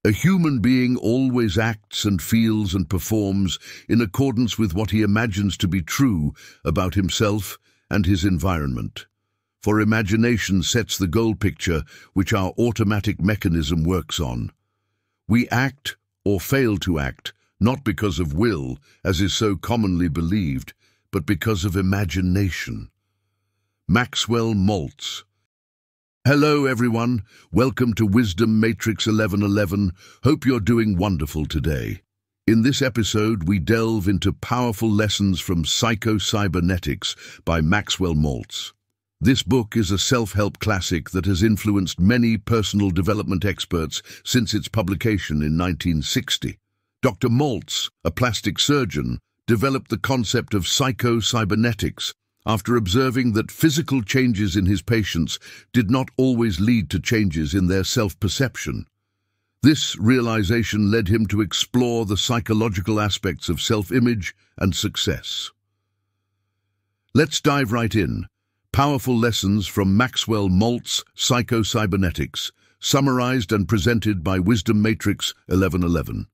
A human being always acts and feels and performs in accordance with what he imagines to be true about himself and his environment. For imagination sets the goal picture which our automatic mechanism works on. We act or fail to act, not because of will, as is so commonly believed, but because of imagination. Maxwell Maltz. Hello everyone, welcome to Wisdom Matrix 1111. Hope you're doing wonderful today. In this episode, we delve into powerful lessons from Psycho-Cybernetics by Maxwell Maltz. This book is a self-help classic that has influenced many personal development experts since its publication in 1960. Dr. Maltz, a plastic surgeon, developed the concept of Psycho-Cybernetics after observing that physical changes in his patients did not always lead to changes in their self-perception. This realization led him to explore the psychological aspects of self-image and success. Let's dive right in. Powerful lessons from Maxwell Maltz, Psycho-Cybernetics, summarized and presented by Wisdom Matrix 1111.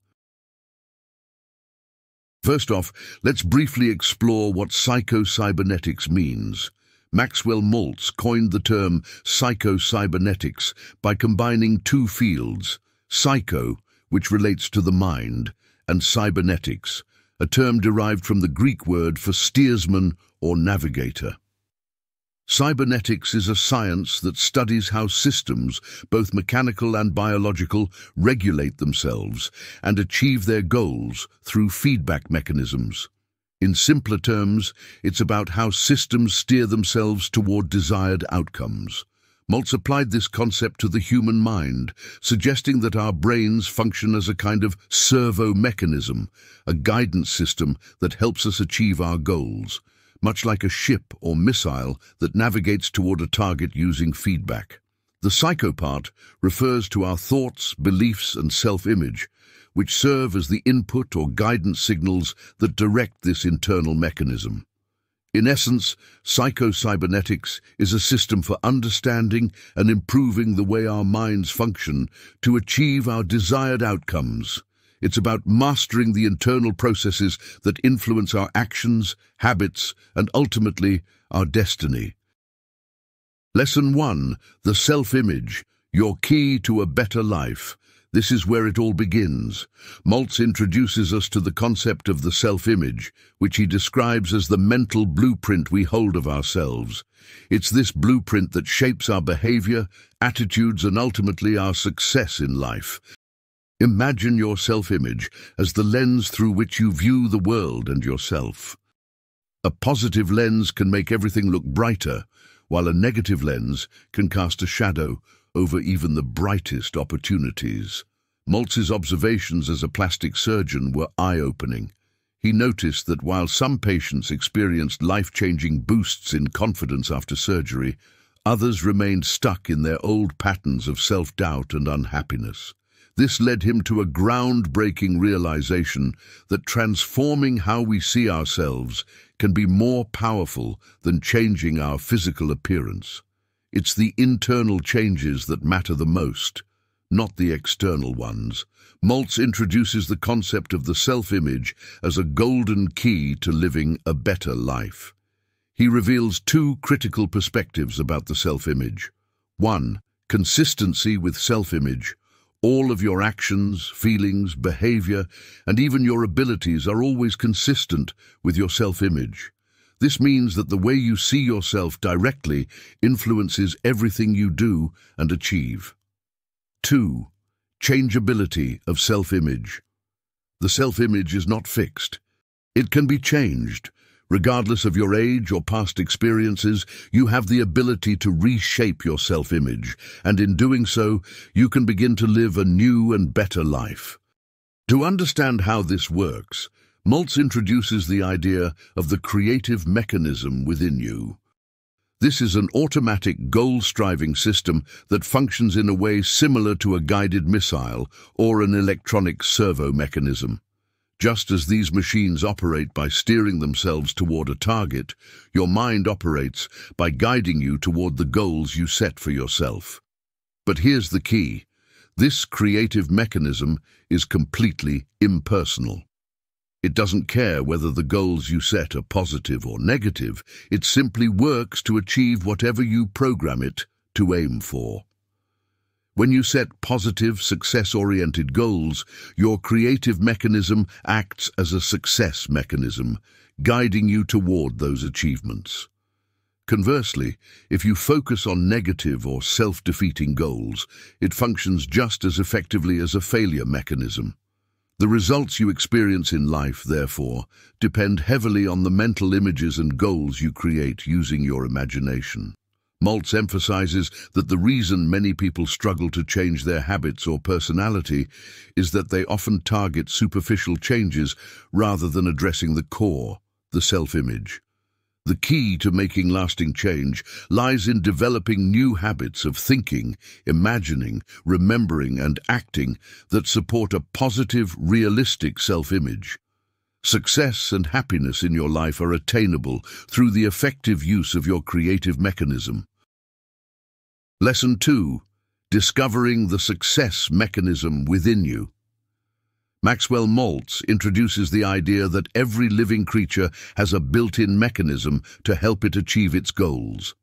First off, let's briefly explore what Psycho-Cybernetics means. Maxwell Maltz coined the term Psycho-Cybernetics by combining two fields, psycho, which relates to the mind, and cybernetics, a term derived from the Greek word for steersman or navigator. Cybernetics is a science that studies how systems, both mechanical and biological, regulate themselves and achieve their goals through feedback mechanisms. In simpler terms, it's about how systems steer themselves toward desired outcomes. Maltz applied this concept to the human mind, suggesting that our brains function as a kind of servo mechanism, a guidance system that helps us achieve our goals, much like a ship or missile that navigates toward a target using feedback. The psycho part refers to our thoughts, beliefs, and self-image, which serve as the input or guidance signals that direct this internal mechanism. In essence, Psycho-Cybernetics is a system for understanding and improving the way our minds function to achieve our desired outcomes. It's about mastering the internal processes that influence our actions, habits, and ultimately, our destiny. Lesson 1. The self-image, your key to a better life. This is where it all begins. Maltz introduces us to the concept of the self-image, which he describes as the mental blueprint we hold of ourselves. It's this blueprint that shapes our behavior, attitudes, and ultimately our success in life. Imagine your self-image as the lens through which you view the world and yourself. A positive lens can make everything look brighter, while a negative lens can cast a shadow over even the brightest opportunities. Maltz's observations as a plastic surgeon were eye-opening. He noticed that while some patients experienced life-changing boosts in confidence after surgery, others remained stuck in their old patterns of self-doubt and unhappiness. This led him to a groundbreaking realization that transforming how we see ourselves can be more powerful than changing our physical appearance. It's the internal changes that matter the most, not the external ones. Maltz introduces the concept of the self-image as a golden key to living a better life. He reveals two critical perspectives about the self-image. 1. Consistency with self-image. All of your actions, feelings, behavior, and even your abilities are always consistent with your self-image. This means that the way you see yourself directly influences everything you do and achieve. 2. Changeability of self-image. The self-image is not fixed. It can be changed. Regardless of your age or past experiences, you have the ability to reshape your self-image, and in doing so, you can begin to live a new and better life. To understand how this works, Maltz introduces the idea of the creative mechanism within you. This is an automatic goal-striving system that functions in a way similar to a guided missile or an electronic servo mechanism. Just as these machines operate by steering themselves toward a target, your mind operates by guiding you toward the goals you set for yourself. But here's the key. This creative mechanism is completely impersonal. It doesn't care whether the goals you set are positive or negative. It simply works to achieve whatever you program it to aim for. When you set positive, success-oriented goals, your creative mechanism acts as a success mechanism, guiding you toward those achievements. Conversely, if you focus on negative or self-defeating goals, it functions just as effectively as a failure mechanism. The results you experience in life, therefore, depend heavily on the mental images and goals you create using your imagination. Maltz emphasizes that the reason many people struggle to change their habits or personality is that they often target superficial changes rather than addressing the core, the self-image. The key to making lasting change lies in developing new habits of thinking, imagining, remembering, and acting that support a positive, realistic self-image. Success and happiness in your life are attainable through the effective use of your creative mechanism. Lesson 2. Discovering the success mechanism within you. Maxwell Maltz introduces the idea that every living creature has a built-in mechanism to help it achieve its goals.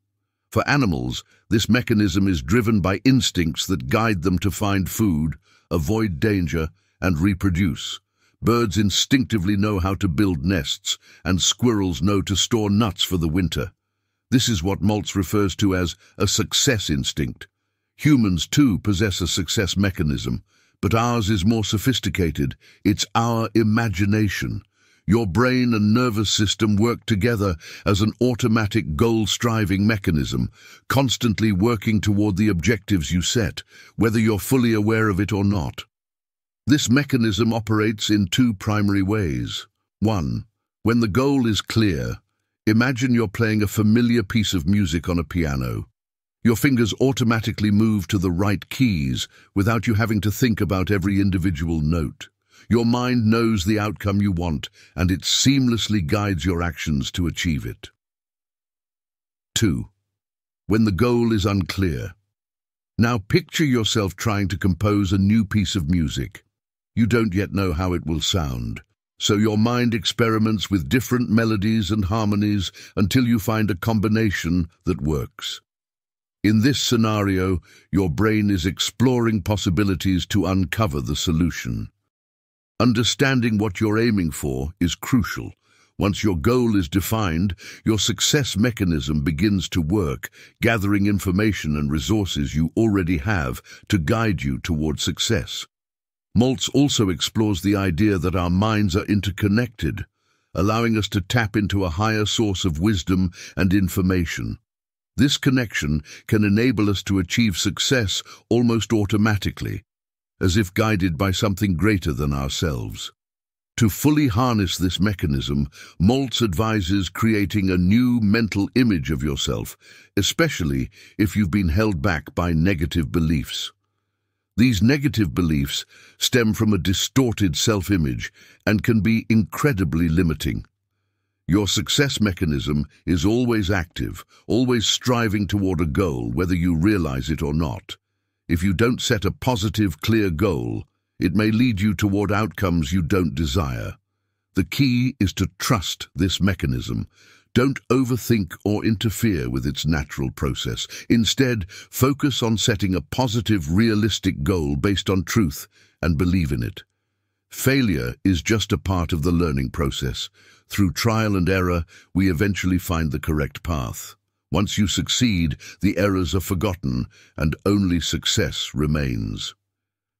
For animals, this mechanism is driven by instincts that guide them to find food, avoid danger, and reproduce. Birds instinctively know how to build nests, and squirrels know to store nuts for the winter. This is what Maltz refers to as a success instinct. Humans, too, possess a success mechanism, but ours is more sophisticated. It's our imagination. Your brain and nervous system work together as an automatic goal-striving mechanism, constantly working toward the objectives you set, whether you're fully aware of it or not. This mechanism operates in two primary ways. 1. When the goal is clear, imagine you're playing a familiar piece of music on a piano. Your fingers automatically move to the right keys without you having to think about every individual note. Your mind knows the outcome you want, and it seamlessly guides your actions to achieve it. 2. When the goal is unclear. Now picture yourself trying to compose a new piece of music. You don't yet know how it will sound, so your mind experiments with different melodies and harmonies until you find a combination that works. In this scenario, your brain is exploring possibilities to uncover the solution. Understanding what you're aiming for is crucial. Once your goal is defined, your success mechanism begins to work, gathering information and resources you already have to guide you toward success. Maltz also explores the idea that our minds are interconnected, allowing us to tap into a higher source of wisdom and information. This connection can enable us to achieve success almost automatically, as if guided by something greater than ourselves. To fully harness this mechanism, Maltz advises creating a new mental image of yourself, especially if you've been held back by negative beliefs. These negative beliefs stem from a distorted self-image and can be incredibly limiting. Your success mechanism is always active, always striving toward a goal, whether you realize it or not. If you don't set a positive, clear goal, it may lead you toward outcomes you don't desire. The key is to trust this mechanism. Don't overthink or interfere with its natural process. Instead, focus on setting a positive, realistic goal based on truth and believe in it. Failure is just a part of the learning process. Through trial and error, we eventually find the correct path. Once you succeed, the errors are forgotten and only success remains.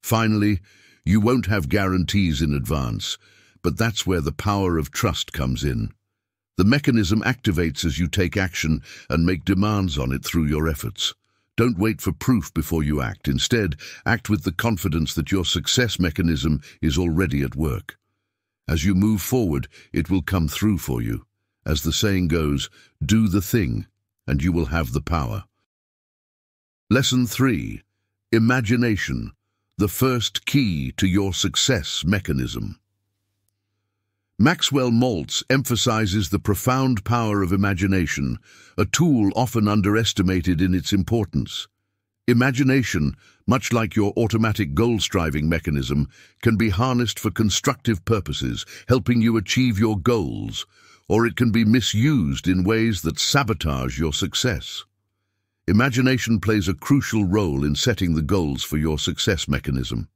Finally, you won't have guarantees in advance, but that's where the power of trust comes in. The mechanism activates as you take action and make demands on it through your efforts. Don't wait for proof before you act. Instead, act with the confidence that your success mechanism is already at work. As you move forward, it will come through for you. As the saying goes, do the thing, and you will have the power. Lesson 3. Imagination, the first key to your success mechanism. Maxwell Maltz emphasizes the profound power of imagination, a tool often underestimated in its importance. Imagination, much like your automatic goal-striving mechanism, can be harnessed for constructive purposes, helping you achieve your goals, or it can be misused in ways that sabotage your success. Imagination plays a crucial role in setting the goals for your success mechanism.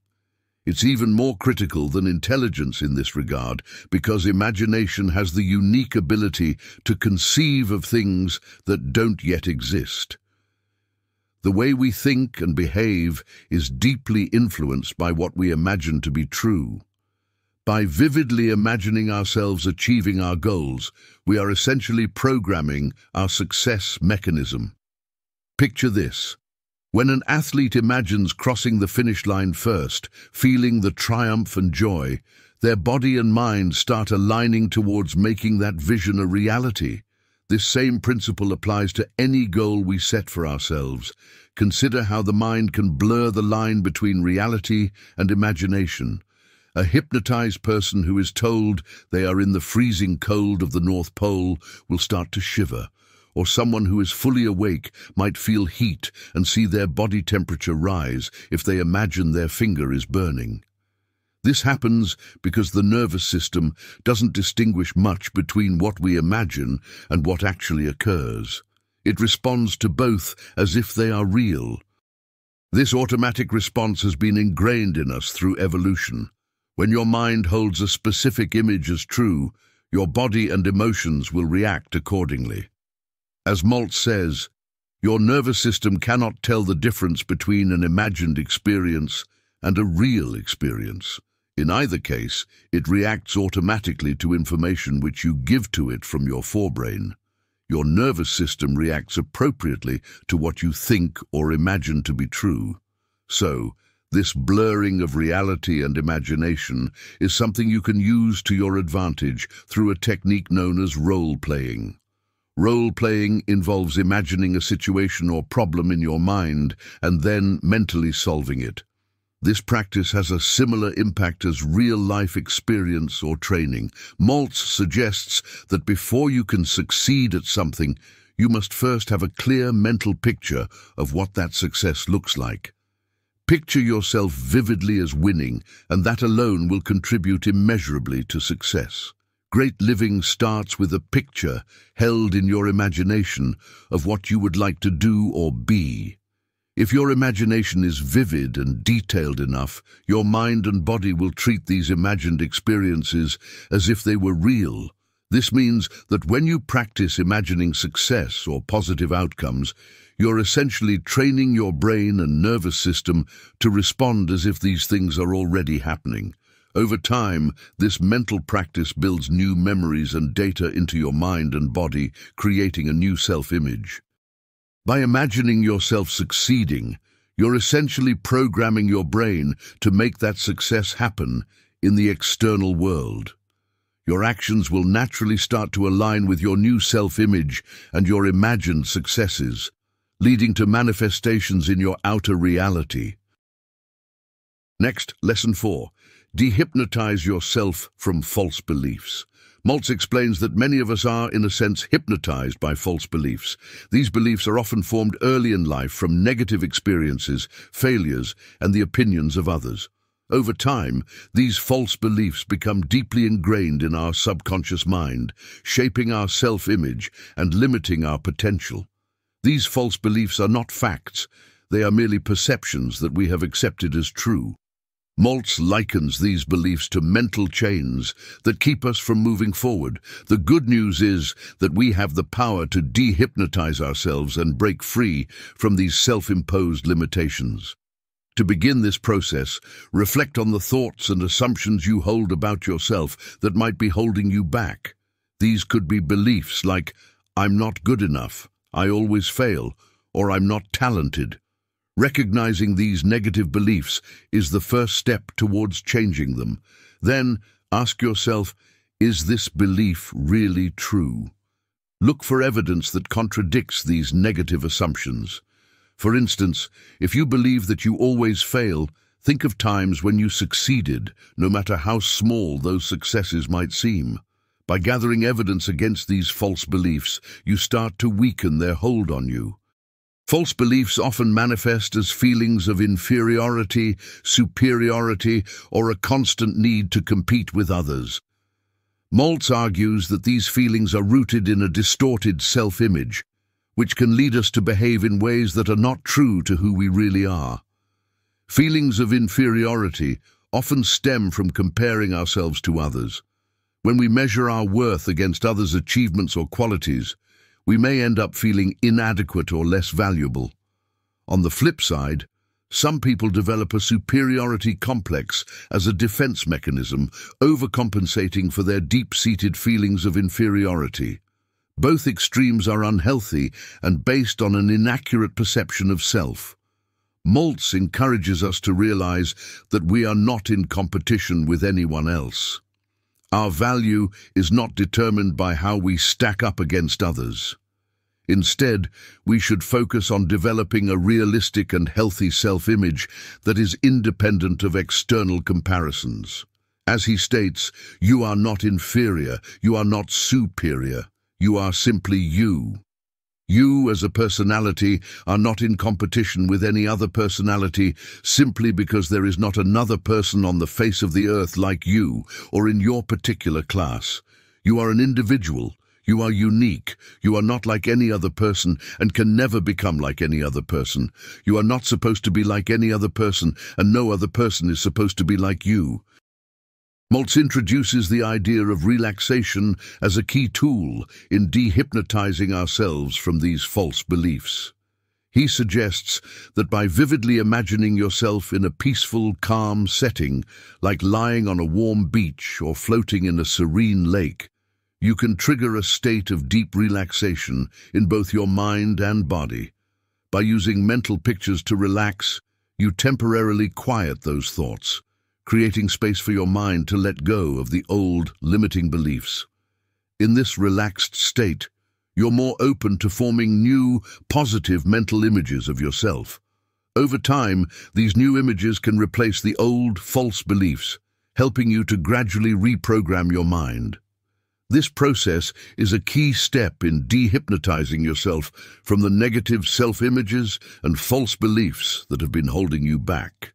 It's even more critical than intelligence in this regard, because imagination has the unique ability to conceive of things that don't yet exist. The way we think and behave is deeply influenced by what we imagine to be true. By vividly imagining ourselves achieving our goals, we are essentially programming our success mechanism. Picture this. When an athlete imagines crossing the finish line first, feeling the triumph and joy, their body and mind start aligning towards making that vision a reality. This same principle applies to any goal we set for ourselves. Consider how the mind can blur the line between reality and imagination. A hypnotized person who is told they are in the freezing cold of the North Pole will start to shiver, or someone who is fully awake might feel heat and see their body temperature rise if they imagine their finger is burning. This happens because the nervous system doesn't distinguish much between what we imagine and what actually occurs. It responds to both as if they are real. This automatic response has been ingrained in us through evolution. When your mind holds a specific image as true, your body and emotions will react accordingly. As Maltz says, your nervous system cannot tell the difference between an imagined experience and a real experience. In either case, it reacts automatically to information which you give to it from your forebrain. Your nervous system reacts appropriately to what you think or imagine to be true. So, this blurring of reality and imagination is something you can use to your advantage through a technique known as role-playing. Role-playing involves imagining a situation or problem in your mind and then mentally solving it. This practice has a similar impact as real-life experience or training. Maltz suggests that before you can succeed at something, you must first have a clear mental picture of what that success looks like. Picture yourself vividly as winning, and that alone will contribute immeasurably to success. Great living starts with a picture held in your imagination of what you would like to do or be. If your imagination is vivid and detailed enough, your mind and body will treat these imagined experiences as if they were real. This means that when you practice imagining success or positive outcomes, you're essentially training your brain and nervous system to respond as if these things are already happening. Over time, this mental practice builds new memories and data into your mind and body, creating a new self-image. By imagining yourself succeeding, you're essentially programming your brain to make that success happen in the external world. Your actions will naturally start to align with your new self-image and your imagined successes, leading to manifestations in your outer reality. Next, Lesson 4. Dehypnotize yourself from false beliefs. Maltz explains that many of us are, in a sense, hypnotized by false beliefs. These beliefs are often formed early in life from negative experiences, failures, and the opinions of others. Over time, these false beliefs become deeply ingrained in our subconscious mind, shaping our self-image and limiting our potential. These false beliefs are not facts. They are merely perceptions that we have accepted as true. Maltz likens these beliefs to mental chains that keep us from moving forward. The good news is that we have the power to dehypnotize ourselves and break free from these self-imposed limitations. To begin this process, reflect on the thoughts and assumptions you hold about yourself that might be holding you back. These could be beliefs like, "I'm not good enough," "I always fail," or "I'm not talented." Recognizing these negative beliefs is the first step towards changing them. Then, ask yourself, is this belief really true? Look for evidence that contradicts these negative assumptions. For instance, if you believe that you always fail, think of times when you succeeded, no matter how small those successes might seem. By gathering evidence against these false beliefs, you start to weaken their hold on you. False beliefs often manifest as feelings of inferiority, superiority, or a constant need to compete with others. Maltz argues that these feelings are rooted in a distorted self-image, which can lead us to behave in ways that are not true to who we really are. Feelings of inferiority often stem from comparing ourselves to others. When we measure our worth against others' achievements or qualities, we may end up feeling inadequate or less valuable. On the flip side, some people develop a superiority complex as a defense mechanism, overcompensating for their deep-seated feelings of inferiority. Both extremes are unhealthy and based on an inaccurate perception of self. Maltz encourages us to realize that we are not in competition with anyone else. Our value is not determined by how we stack up against others. Instead, we should focus on developing a realistic and healthy self-image that is independent of external comparisons. As he states, you are not inferior, you are not superior, you are simply you. You, as a personality, are not in competition with any other personality simply because there is not another person on the face of the earth like you or in your particular class. You are an individual. You are unique. You are not like any other person and can never become like any other person. You are not supposed to be like any other person, and no other person is supposed to be like you. Maltz introduces the idea of relaxation as a key tool in dehypnotizing ourselves from these false beliefs. He suggests that by vividly imagining yourself in a peaceful, calm setting, like lying on a warm beach or floating in a serene lake, you can trigger a state of deep relaxation in both your mind and body. By using mental pictures to relax, you temporarily quiet those thoughts, creating space for your mind to let go of the old, limiting beliefs. In this relaxed state, you're more open to forming new, positive mental images of yourself. Over time, these new images can replace the old, false beliefs, helping you to gradually reprogram your mind. This process is a key step in dehypnotizing yourself from the negative self-images and false beliefs that have been holding you back.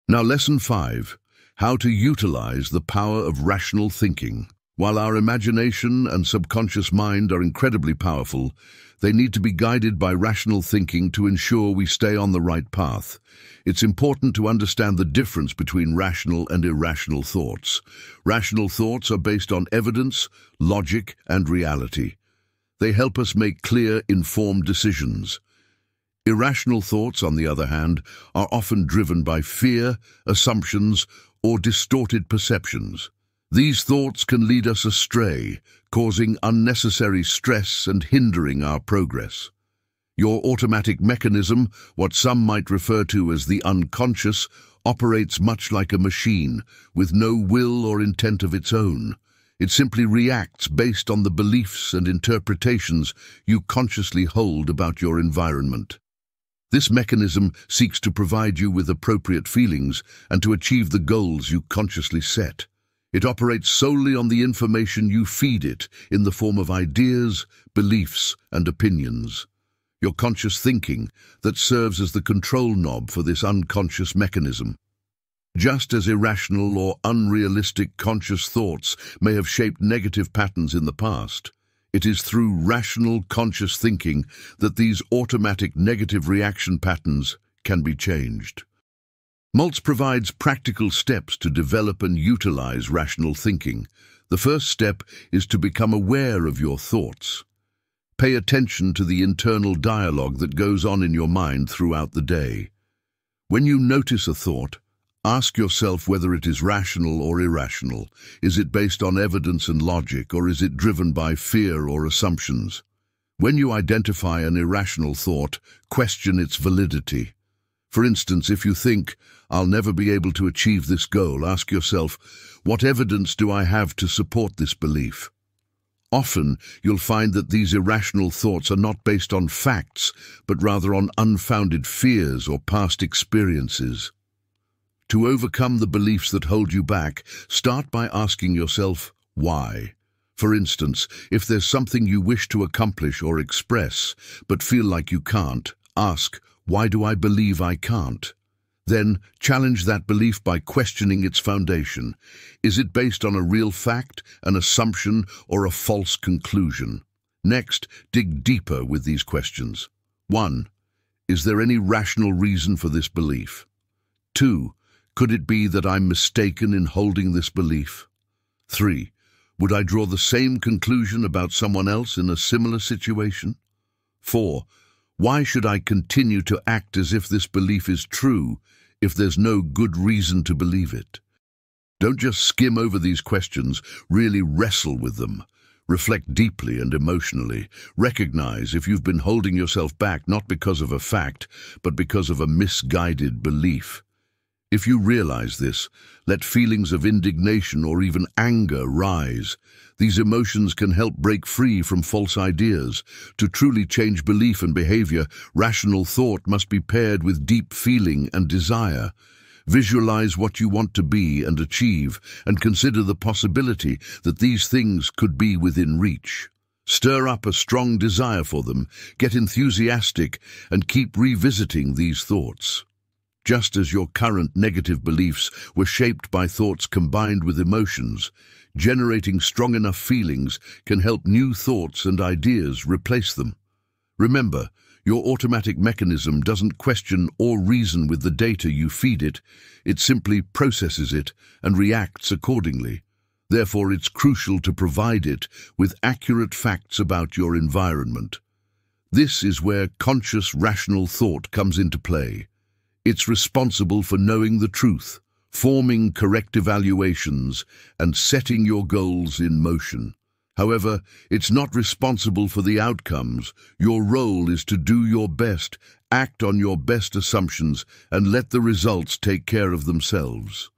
Now, Lesson 5, how to utilize the power of rational thinking. While our imagination and subconscious mind are incredibly powerful, they need to be guided by rational thinking to ensure we stay on the right path. It's important to understand the difference between rational and irrational thoughts. Rational thoughts are based on evidence, logic, and reality. They help us make clear, informed decisions. Irrational thoughts, on the other hand, are often driven by fear, assumptions, or distorted perceptions. These thoughts can lead us astray, causing unnecessary stress and hindering our progress. Your automatic mechanism, what some might refer to as the unconscious, operates much like a machine, with no will or intent of its own. It simply reacts based on the beliefs and interpretations you consciously hold about your environment. This mechanism seeks to provide you with appropriate feelings and to achieve the goals you consciously set. It operates solely on the information you feed it in the form of ideas, beliefs, and opinions. Your conscious thinking that serves as the control knob for this unconscious mechanism. Just as irrational or unrealistic conscious thoughts may have shaped negative patterns in the past, it is through rational conscious thinking that these automatic negative reaction patterns can be changed. Maltz provides practical steps to develop and utilize rational thinking. The first step is to become aware of your thoughts. Pay attention to the internal dialogue that goes on in your mind throughout the day. When you notice a thought, ask yourself whether it is rational or irrational. Is it based on evidence and logic, or is it driven by fear or assumptions? When you identify an irrational thought, question its validity. For instance, if you think, "I'll never be able to achieve this goal," ask yourself, what evidence do I have to support this belief? Often, you'll find that these irrational thoughts are not based on facts, but rather on unfounded fears or past experiences. To overcome the beliefs that hold you back, start by asking yourself, why? For instance, if there's something you wish to accomplish or express, but feel like you can't, ask, "Why do I believe I can't?" Then, challenge that belief by questioning its foundation. Is it based on a real fact, an assumption, or a false conclusion? Next, dig deeper with these questions. 1. Is there any rational reason for this belief? 2. Could it be that I'm mistaken in holding this belief? 3. Would I draw the same conclusion about someone else in a similar situation? 4. Why should I continue to act as if this belief is true if there's no good reason to believe it? Don't just skim over these questions, really wrestle with them. Reflect deeply and emotionally. Recognize if you've been holding yourself back not because of a fact, but because of a misguided belief. If you realize this, let feelings of indignation or even anger rise. These emotions can help break free from false ideas. To truly change belief and behavior, rational thought must be paired with deep feeling and desire. Visualize what you want to be and achieve, and consider the possibility that these things could be within reach. Stir up a strong desire for them, get enthusiastic, and keep revisiting these thoughts. Just as your current negative beliefs were shaped by thoughts combined with emotions, generating strong enough feelings can help new thoughts and ideas replace them. Remember, your automatic mechanism doesn't question or reason with the data you feed it. It simply processes it and reacts accordingly. Therefore, it's crucial to provide it with accurate facts about your environment. This is where conscious, rational thought comes into play. It's responsible for knowing the truth, forming correct evaluations, and setting your goals in motion. However, it's not responsible for the outcomes. Your role is to do your best, act on your best assumptions, and let the results take care of themselves.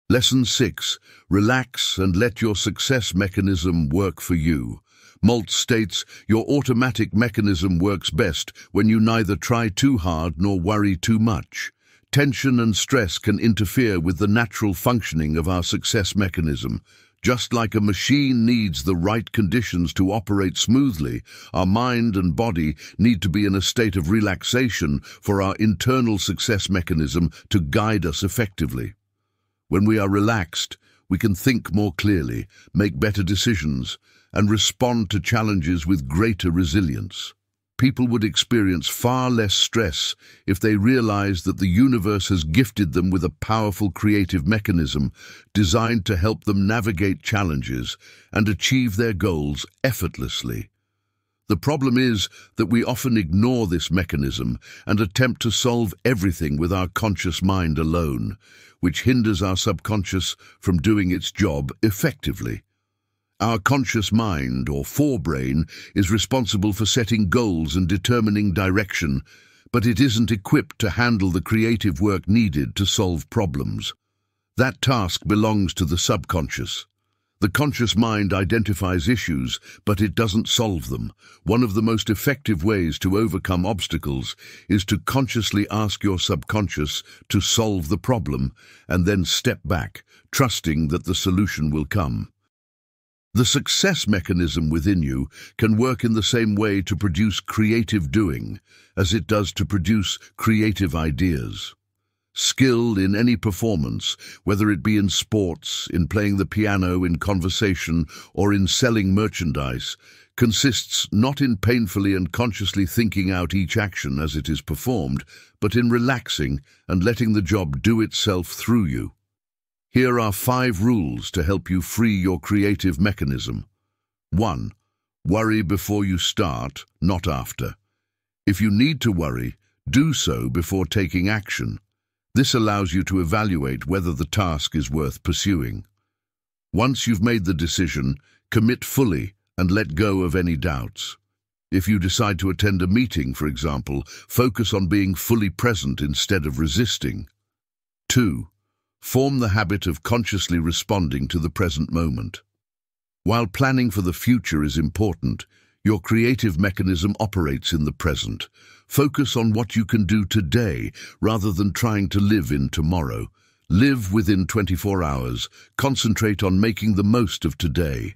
Lesson 6. Relax and let your success mechanism work for you. Maltz states, your automatic mechanism works best when you neither try too hard nor worry too much. Tension and stress can interfere with the natural functioning of our success mechanism. Just like a machine needs the right conditions to operate smoothly, our mind and body need to be in a state of relaxation for our internal success mechanism to guide us effectively. When we are relaxed, we can think more clearly, make better decisions, and respond to challenges with greater resilience. People would experience far less stress if they realized that the universe has gifted them with a powerful creative mechanism designed to help them navigate challenges and achieve their goals effortlessly. The problem is that we often ignore this mechanism and attempt to solve everything with our conscious mind alone, which hinders our subconscious from doing its job effectively. Our conscious mind, or forebrain, is responsible for setting goals and determining direction, but it isn't equipped to handle the creative work needed to solve problems. That task belongs to the subconscious. The conscious mind identifies issues, but it doesn't solve them. One of the most effective ways to overcome obstacles is to consciously ask your subconscious to solve the problem, and then step back, trusting that the solution will come. The success mechanism within you can work in the same way to produce creative doing as it does to produce creative ideas. Skill in any performance, whether it be in sports, in playing the piano, in conversation, or in selling merchandise, consists not in painfully and consciously thinking out each action as it is performed, but in relaxing and letting the job do itself through you. Here are 5 rules to help you free your creative mechanism. 1. Worry before you start, not after. If you need to worry, do so before taking action. This allows you to evaluate whether the task is worth pursuing. Once you've made the decision, commit fully and let go of any doubts. If you decide to attend a meeting, for example, focus on being fully present instead of resisting. 2. Form the habit of consciously responding to the present moment. While planning for the future is important, your creative mechanism operates in the present. Focus on what you can do today rather than trying to live in tomorrow. Live within 24 hours. Concentrate on making the most of today.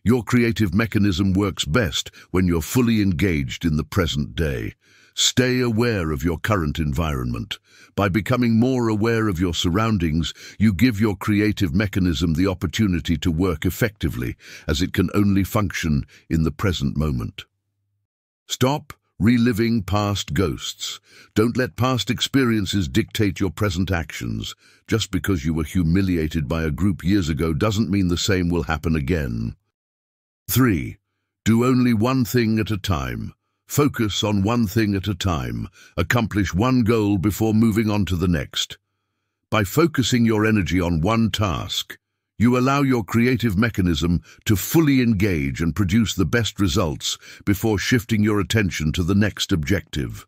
Your creative mechanism works best when you're fully engaged in the present day. Stay aware of your current environment. By becoming more aware of your surroundings, you give your creative mechanism the opportunity to work effectively, as it can only function in the present moment. Stop reliving past ghosts. Don't let past experiences dictate your present actions. Just because you were humiliated by a group years ago doesn't mean the same will happen again. 3. Do only one thing at a time. Focus on one thing at a time. Accomplish one goal before moving on to the next. By focusing your energy on one task, you allow your creative mechanism to fully engage and produce the best results before shifting your attention to the next objective.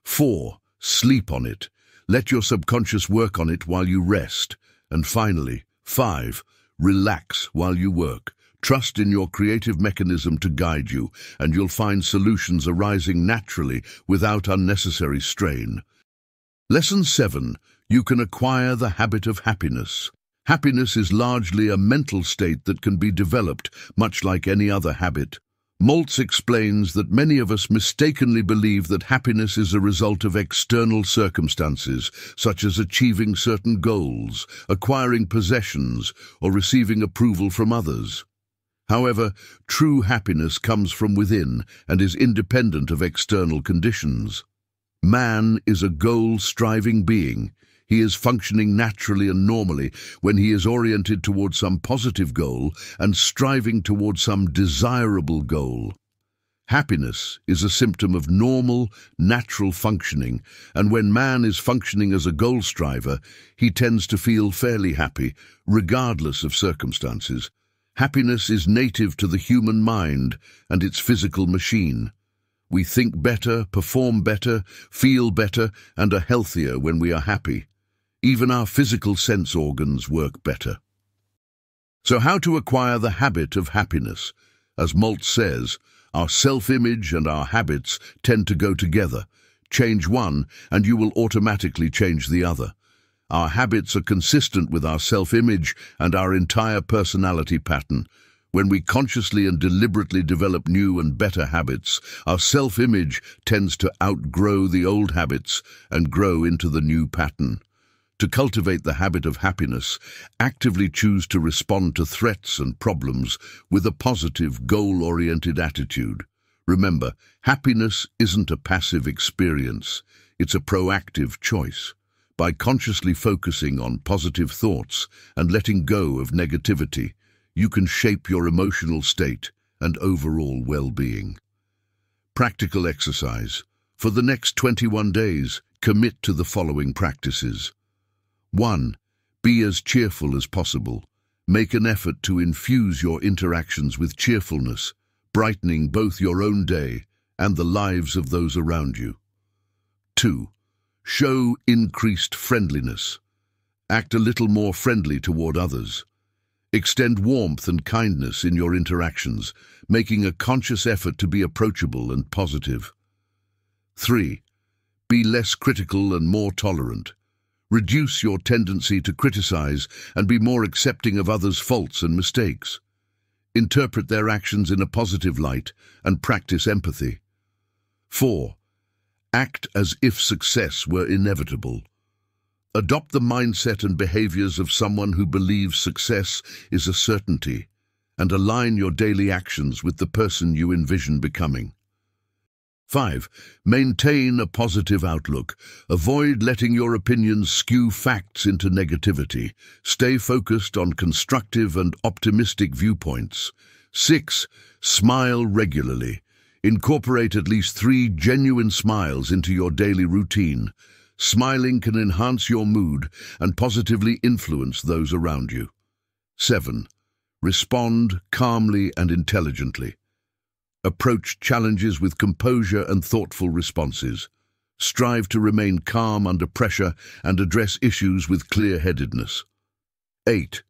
4. Sleep on it. Let your subconscious work on it while you rest. And finally, 5. Relax while you work. Trust in your creative mechanism to guide you, and you'll find solutions arising naturally without unnecessary strain. Lesson 7. You can acquire the habit of happiness. Happiness is largely a mental state that can be developed, much like any other habit. Maltz explains that many of us mistakenly believe that happiness is a result of external circumstances, such as achieving certain goals, acquiring possessions, or receiving approval from others. However, true happiness comes from within and is independent of external conditions. Man is a goal-striving being. He is functioning naturally and normally when he is oriented towards some positive goal and striving towards some desirable goal. Happiness is a symptom of normal, natural functioning, and when man is functioning as a goal striver, he tends to feel fairly happy, regardless of circumstances. Happiness is native to the human mind and its physical machine. We think better, perform better, feel better, and are healthier when we are happy. Even our physical sense organs work better. So how to acquire the habit of happiness? As Maltz says, our self-image and our habits tend to go together. Change one, and you will automatically change the other. Our habits are consistent with our self-image and our entire personality pattern. When we consciously and deliberately develop new and better habits, our self-image tends to outgrow the old habits and grow into the new pattern. To cultivate the habit of happiness, actively choose to respond to threats and problems with a positive, goal-oriented attitude. Remember, happiness isn't a passive experience, it's a proactive choice. By consciously focusing on positive thoughts and letting go of negativity, you can shape your emotional state and overall well-being. Practical exercise. For the next 21 days, commit to the following practices. 1. Be as cheerful as possible. Make an effort to infuse your interactions with cheerfulness, brightening both your own day and the lives of those around you. 2. Show increased friendliness. Act a little more friendly toward others. Extend warmth and kindness in your interactions, making a conscious effort to be approachable and positive. 3. Be less critical and more tolerant. Reduce your tendency to criticize and be more accepting of others' faults and mistakes. Interpret their actions in a positive light and practice empathy. 4. Act as if success were inevitable. Adopt the mindset and behaviors of someone who believes success is a certainty, and align your daily actions with the person you envision becoming. 5. Maintain a positive outlook. Avoid letting your opinions skew facts into negativity. Stay focused on constructive and optimistic viewpoints. 6. Smile regularly. Incorporate at least 3 genuine smiles into your daily routine. Smiling can enhance your mood and positively influence those around you. 7. Respond calmly and intelligently. Approach challenges with composure and thoughtful responses. Strive to remain calm under pressure and address issues with clear-headedness. 8.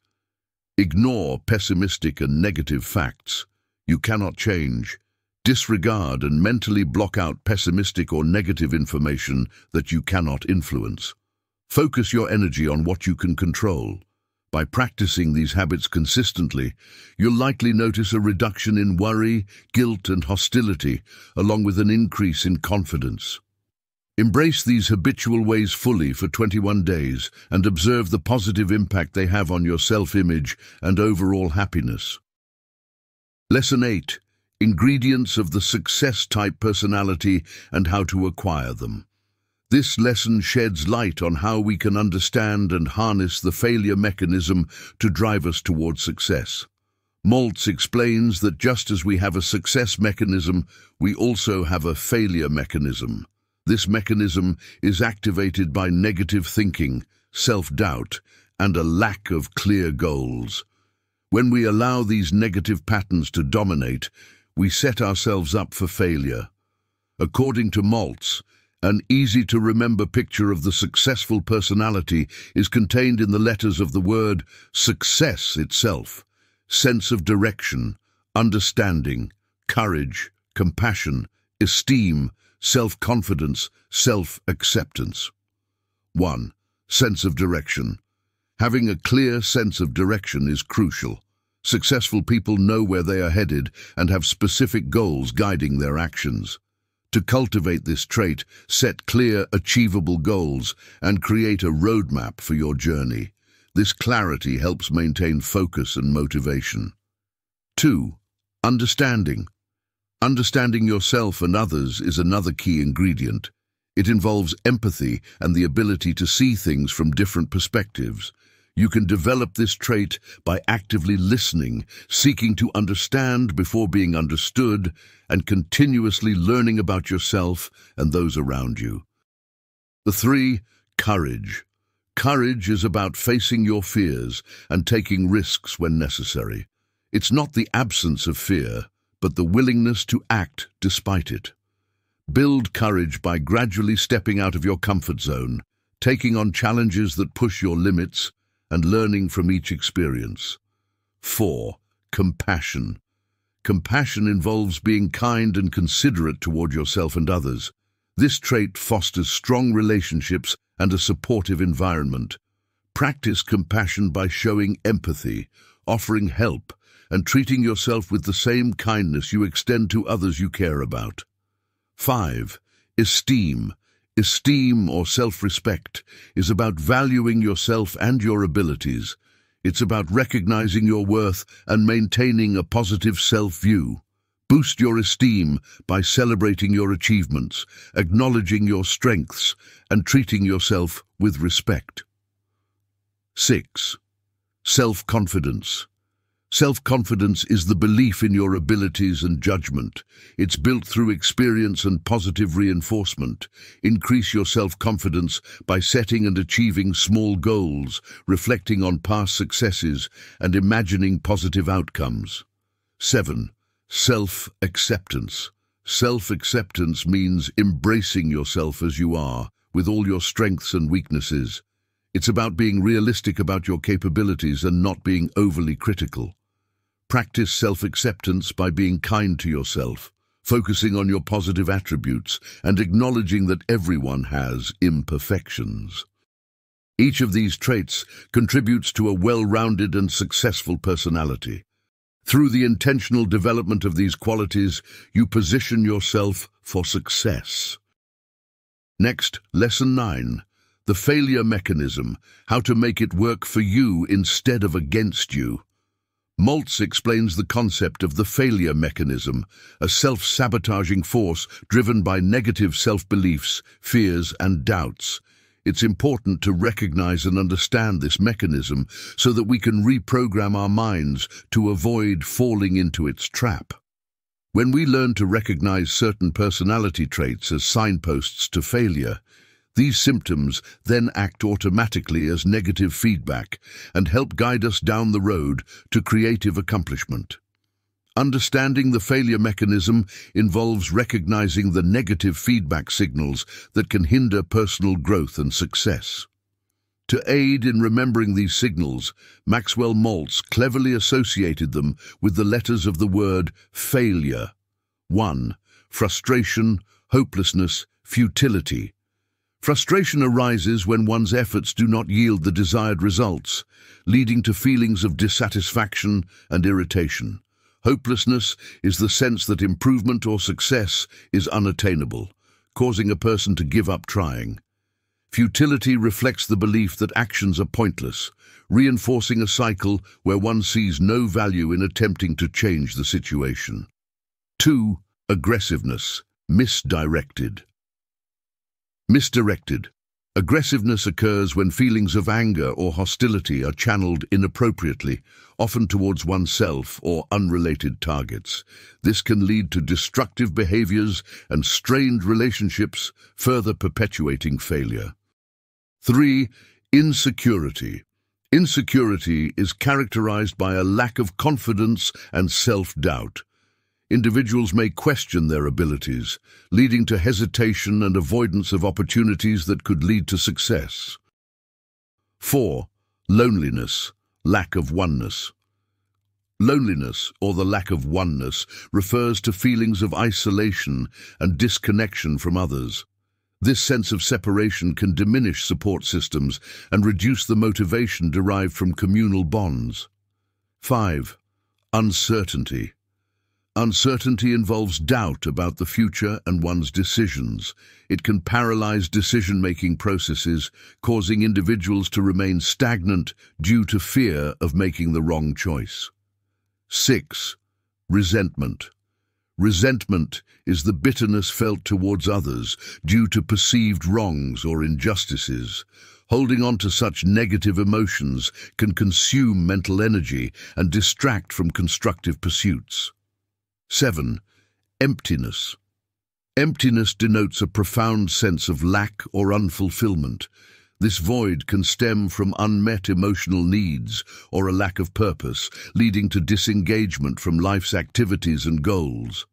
Ignore pessimistic and negative facts. You cannot change. Disregard and mentally block out pessimistic or negative information that you cannot influence. Focus your energy on what you can control. By practicing these habits consistently, you'll likely notice a reduction in worry, guilt, and hostility, along with an increase in confidence. Embrace these habitual ways fully for 21 days and observe the positive impact they have on your self-image and overall happiness. Lesson 8. Ingredients of the success-type personality and how to acquire them. This lesson sheds light on how we can understand and harness the failure mechanism to drive us towards success. Maltz explains that just as we have a success mechanism, we also have a failure mechanism. This mechanism is activated by negative thinking, self-doubt, and a lack of clear goals. When we allow these negative patterns to dominate, we set ourselves up for failure. According to Maltz, an easy-to-remember picture of the successful personality is contained in the letters of the word success itself: sense of direction, understanding, courage, compassion, esteem, self-confidence, self-acceptance. 1. Sense of direction. Having a clear sense of direction is crucial. Successful people know where they are headed and have specific goals guiding their actions. To cultivate this trait, set clear, achievable goals and create a roadmap for your journey. This clarity helps maintain focus and motivation. 2. Understanding. Understanding yourself and others is another key ingredient. It involves empathy and the ability to see things from different perspectives. You can develop this trait by actively listening, seeking to understand before being understood, and continuously learning about yourself and those around you. 3. Courage. Courage is about facing your fears and taking risks when necessary. It's not the absence of fear, but the willingness to act despite it. Build courage by gradually stepping out of your comfort zone, taking on challenges that push your limits, and learning from each experience. 4. Compassion. Compassion involves being kind and considerate toward yourself and others. This trait fosters strong relationships and a supportive environment. Practice compassion by showing empathy, offering help, and treating yourself with the same kindness you extend to others you care about. 5. Esteem. Esteem, or self-respect, is about valuing yourself and your abilities. It's about recognizing your worth and maintaining a positive self-view. Boost your esteem by celebrating your achievements, acknowledging your strengths, and treating yourself with respect. 6. Self-confidence. Self-confidence is the belief in your abilities and judgment. It's built through experience and positive reinforcement. Increase your self-confidence by setting and achieving small goals, reflecting on past successes, and imagining positive outcomes. 7. Self-acceptance. Self-acceptance means embracing yourself as you are, with all your strengths and weaknesses. It's about being realistic about your capabilities and not being overly critical. Practice self-acceptance by being kind to yourself, focusing on your positive attributes, and acknowledging that everyone has imperfections. Each of these traits contributes to a well-rounded and successful personality. Through the intentional development of these qualities, you position yourself for success. Next, Lesson 9. The failure mechanism, how to make it work for you instead of against you. Maltz explains the concept of the failure mechanism, a self-sabotaging force driven by negative self-beliefs, fears, and doubts. It's important to recognize and understand this mechanism so that we can reprogram our minds to avoid falling into its trap. When we learn to recognize certain personality traits as signposts to failure, these symptoms then act automatically as negative feedback and help guide us down the road to creative accomplishment. Understanding the failure mechanism involves recognizing the negative feedback signals that can hinder personal growth and success. To aid in remembering these signals, Maxwell Maltz cleverly associated them with the letters of the word failure. 1. Frustration, hopelessness, futility. Frustration arises when one's efforts do not yield the desired results, leading to feelings of dissatisfaction and irritation. Hopelessness is the sense that improvement or success is unattainable, causing a person to give up trying. Futility reflects the belief that actions are pointless, reinforcing a cycle where one sees no value in attempting to change the situation. 2. Aggressiveness, misdirected. Misdirected. Aggressiveness occurs when feelings of anger or hostility are channeled inappropriately, often towards oneself or unrelated targets. This can lead to destructive behaviors and strained relationships, further perpetuating failure. 3. Insecurity. Insecurity is characterized by a lack of confidence and self-doubt. Individuals may question their abilities, leading to hesitation and avoidance of opportunities that could lead to success. 4. Loneliness, lack of oneness. Loneliness, or the lack of oneness, refers to feelings of isolation and disconnection from others. This sense of separation can diminish support systems and reduce the motivation derived from communal bonds. 5. Uncertainty. Uncertainty involves doubt about the future and one's decisions. It can paralyze decision-making processes, causing individuals to remain stagnant due to fear of making the wrong choice. 6. Resentment. Resentment is the bitterness felt towards others due to perceived wrongs or injustices. Holding on to such negative emotions can consume mental energy and distract from constructive pursuits. 7. Emptiness. Emptiness denotes a profound sense of lack or unfulfillment. This void can stem from unmet emotional needs or a lack of purpose, leading to disengagement from life's activities and goals.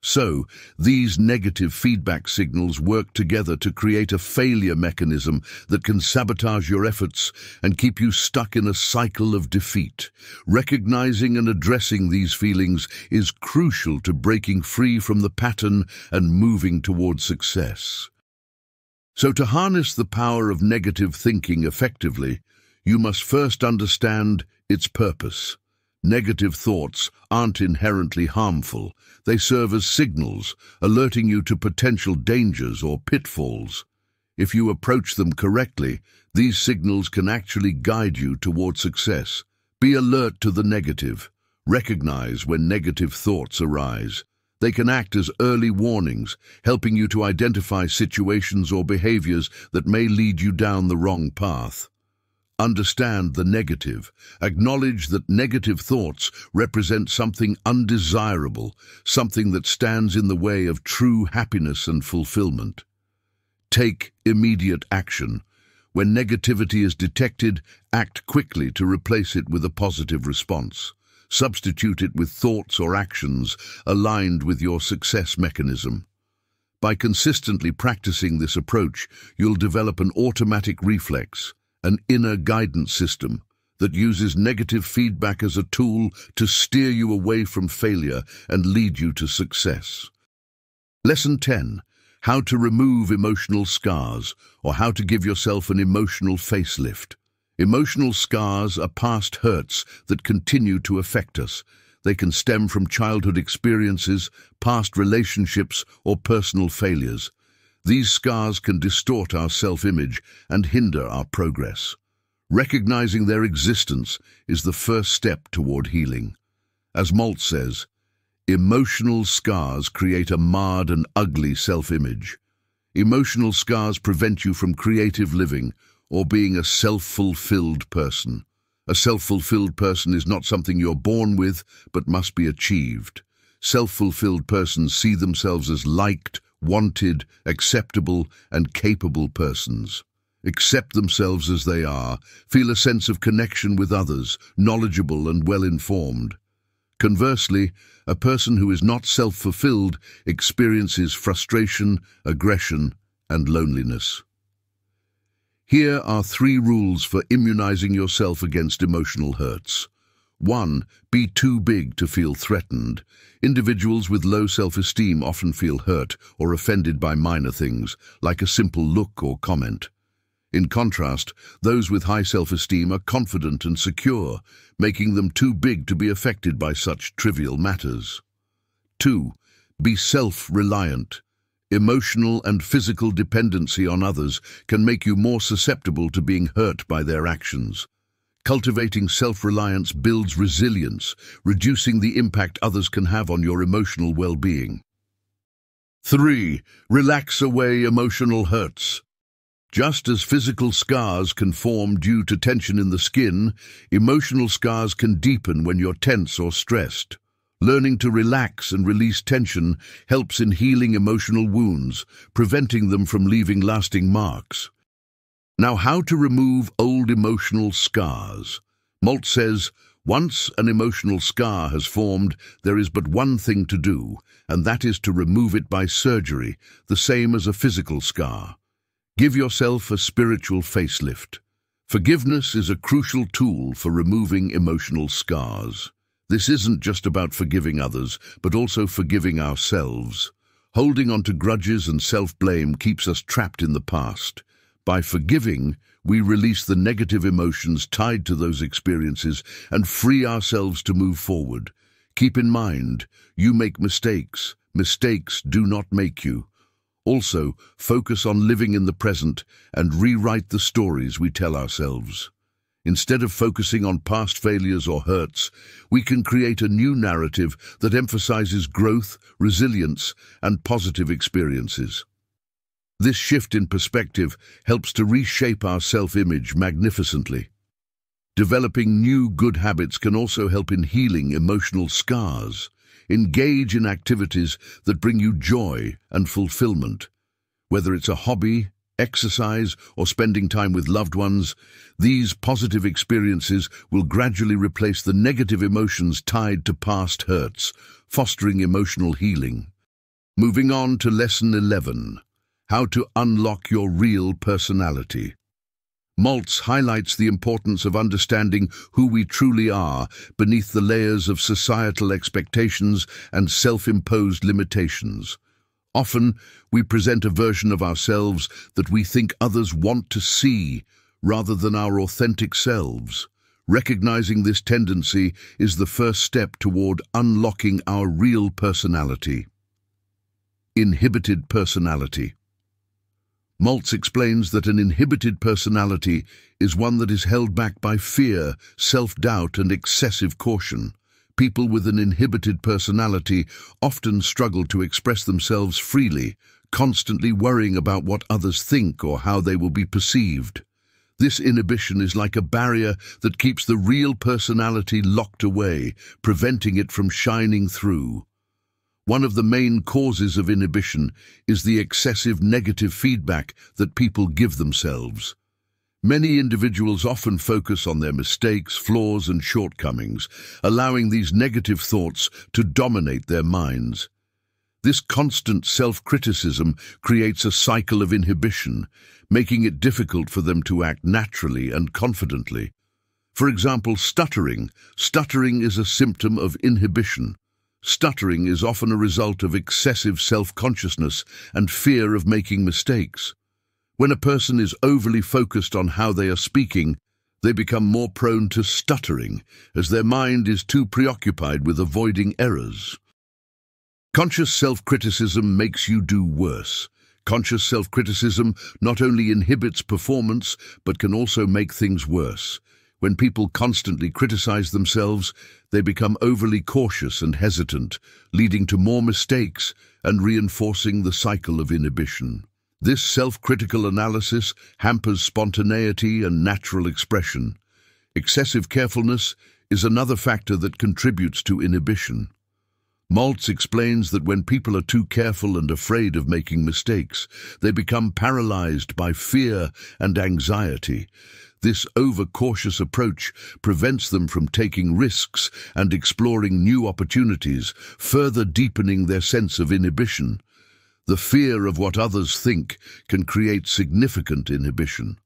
So, these negative feedback signals work together to create a failure mechanism that can sabotage your efforts and keep you stuck in a cycle of defeat. Recognizing and addressing these feelings is crucial to breaking free from the pattern and moving toward success. So, to harness the power of negative thinking effectively, you must first understand its purpose. Negative thoughts aren't inherently harmful. They serve as signals, alerting you to potential dangers or pitfalls. If you approach them correctly, these signals can actually guide you toward success. Be alert to the negative. Recognize when negative thoughts arise. They can act as early warnings, helping you to identify situations or behaviors that may lead you down the wrong path. Understand the negative. Acknowledge that negative thoughts represent something undesirable, something that stands in the way of true happiness and fulfillment. Take immediate action. When negativity is detected, act quickly to replace it with a positive response. Substitute it with thoughts or actions aligned with your success mechanism. By consistently practicing this approach, you'll develop an automatic reflex, an inner guidance system that uses negative feedback as a tool to steer you away from failure and lead you to success. Lesson 10. How to remove emotional scars, or how to give yourself an emotional facelift. Emotional scars are past hurts that continue to affect us. They can stem from childhood experiences, past relationships, or personal failures. These scars can distort our self-image and hinder our progress. Recognizing their existence is the first step toward healing. As Maltz says, emotional scars create a marred and ugly self-image. Emotional scars prevent you from creative living or being a self-fulfilled person. A self-fulfilled person is not something you're born with, but must be achieved. Self-fulfilled persons see themselves as liked, wanted, acceptable, and capable persons. Accept themselves as they are, feel a sense of connection with others, knowledgeable and well-informed. Conversely, a person who is not self-fulfilled experiences frustration, aggression, and loneliness. Here are 3 rules for immunizing yourself against emotional hurts. 1. Be too big to feel threatened. Individuals with low self-esteem often feel hurt or offended by minor things, like a simple look or comment. In contrast, those with high self-esteem are confident and secure, making them too big to be affected by such trivial matters. 2. Be self-reliant. Emotional and physical dependency on others can make you more susceptible to being hurt by their actions. Cultivating self-reliance builds resilience, reducing the impact others can have on your emotional well-being. 3. Relax away emotional hurts. Just as physical scars can form due to tension in the skin, emotional scars can deepen when you're tense or stressed. Learning to relax and release tension helps in healing emotional wounds, preventing them from leaving lasting marks. Now, how to remove old emotional scars? Maltz says, once an emotional scar has formed, there is but one thing to do, and that is to remove it by surgery, the same as a physical scar. Give yourself a spiritual facelift. Forgiveness is a crucial tool for removing emotional scars. This isn't just about forgiving others, but also forgiving ourselves. Holding on to grudges and self-blame keeps us trapped in the past. By forgiving, we release the negative emotions tied to those experiences and free ourselves to move forward. Keep in mind, you make mistakes. Mistakes do not make you. Also, focus on living in the present and rewrite the stories we tell ourselves. Instead of focusing on past failures or hurts, we can create a new narrative that emphasizes growth, resilience, and positive experiences. This shift in perspective helps to reshape our self-image magnificently. Developing new good habits can also help in healing emotional scars. Engage in activities that bring you joy and fulfillment. Whether it's a hobby, exercise, or spending time with loved ones, these positive experiences will gradually replace the negative emotions tied to past hurts, fostering emotional healing. Moving on to Lesson 11, how to unlock your real personality. Maltz highlights the importance of understanding who we truly are beneath the layers of societal expectations and self-imposed limitations. Often, we present a version of ourselves that we think others want to see, rather than our authentic selves. Recognizing this tendency is the first step toward unlocking our real personality. Inhibited personality. Maltz explains that an inhibited personality is one that is held back by fear, self-doubt, and excessive caution. People with an inhibited personality often struggle to express themselves freely, constantly worrying about what others think or how they will be perceived. This inhibition is like a barrier that keeps the real personality locked away, preventing it from shining through. One of the main causes of inhibition is the excessive negative feedback that people give themselves. Many individuals often focus on their mistakes, flaws, and shortcomings, allowing these negative thoughts to dominate their minds. This constant self-criticism creates a cycle of inhibition, making it difficult for them to act naturally and confidently. For example, stuttering. Stuttering is a symptom of inhibition. Stuttering is often a result of excessive self-consciousness and fear of making mistakes. When a person is overly focused on how they are speaking, they become more prone to stuttering, as their mind is too preoccupied with avoiding errors. Conscious self-criticism makes you do worse. Conscious self-criticism not only inhibits performance, but can also make things worse. When people constantly criticize themselves, they become overly cautious and hesitant, leading to more mistakes and reinforcing the cycle of inhibition. This self-critical analysis hampers spontaneity and natural expression. Excessive carefulness is another factor that contributes to inhibition. Maltz explains that when people are too careful and afraid of making mistakes, they become paralyzed by fear and anxiety. This overcautious approach prevents them from taking risks and exploring new opportunities, further deepening their sense of inhibition. The fear of what others think can create significant inhibition.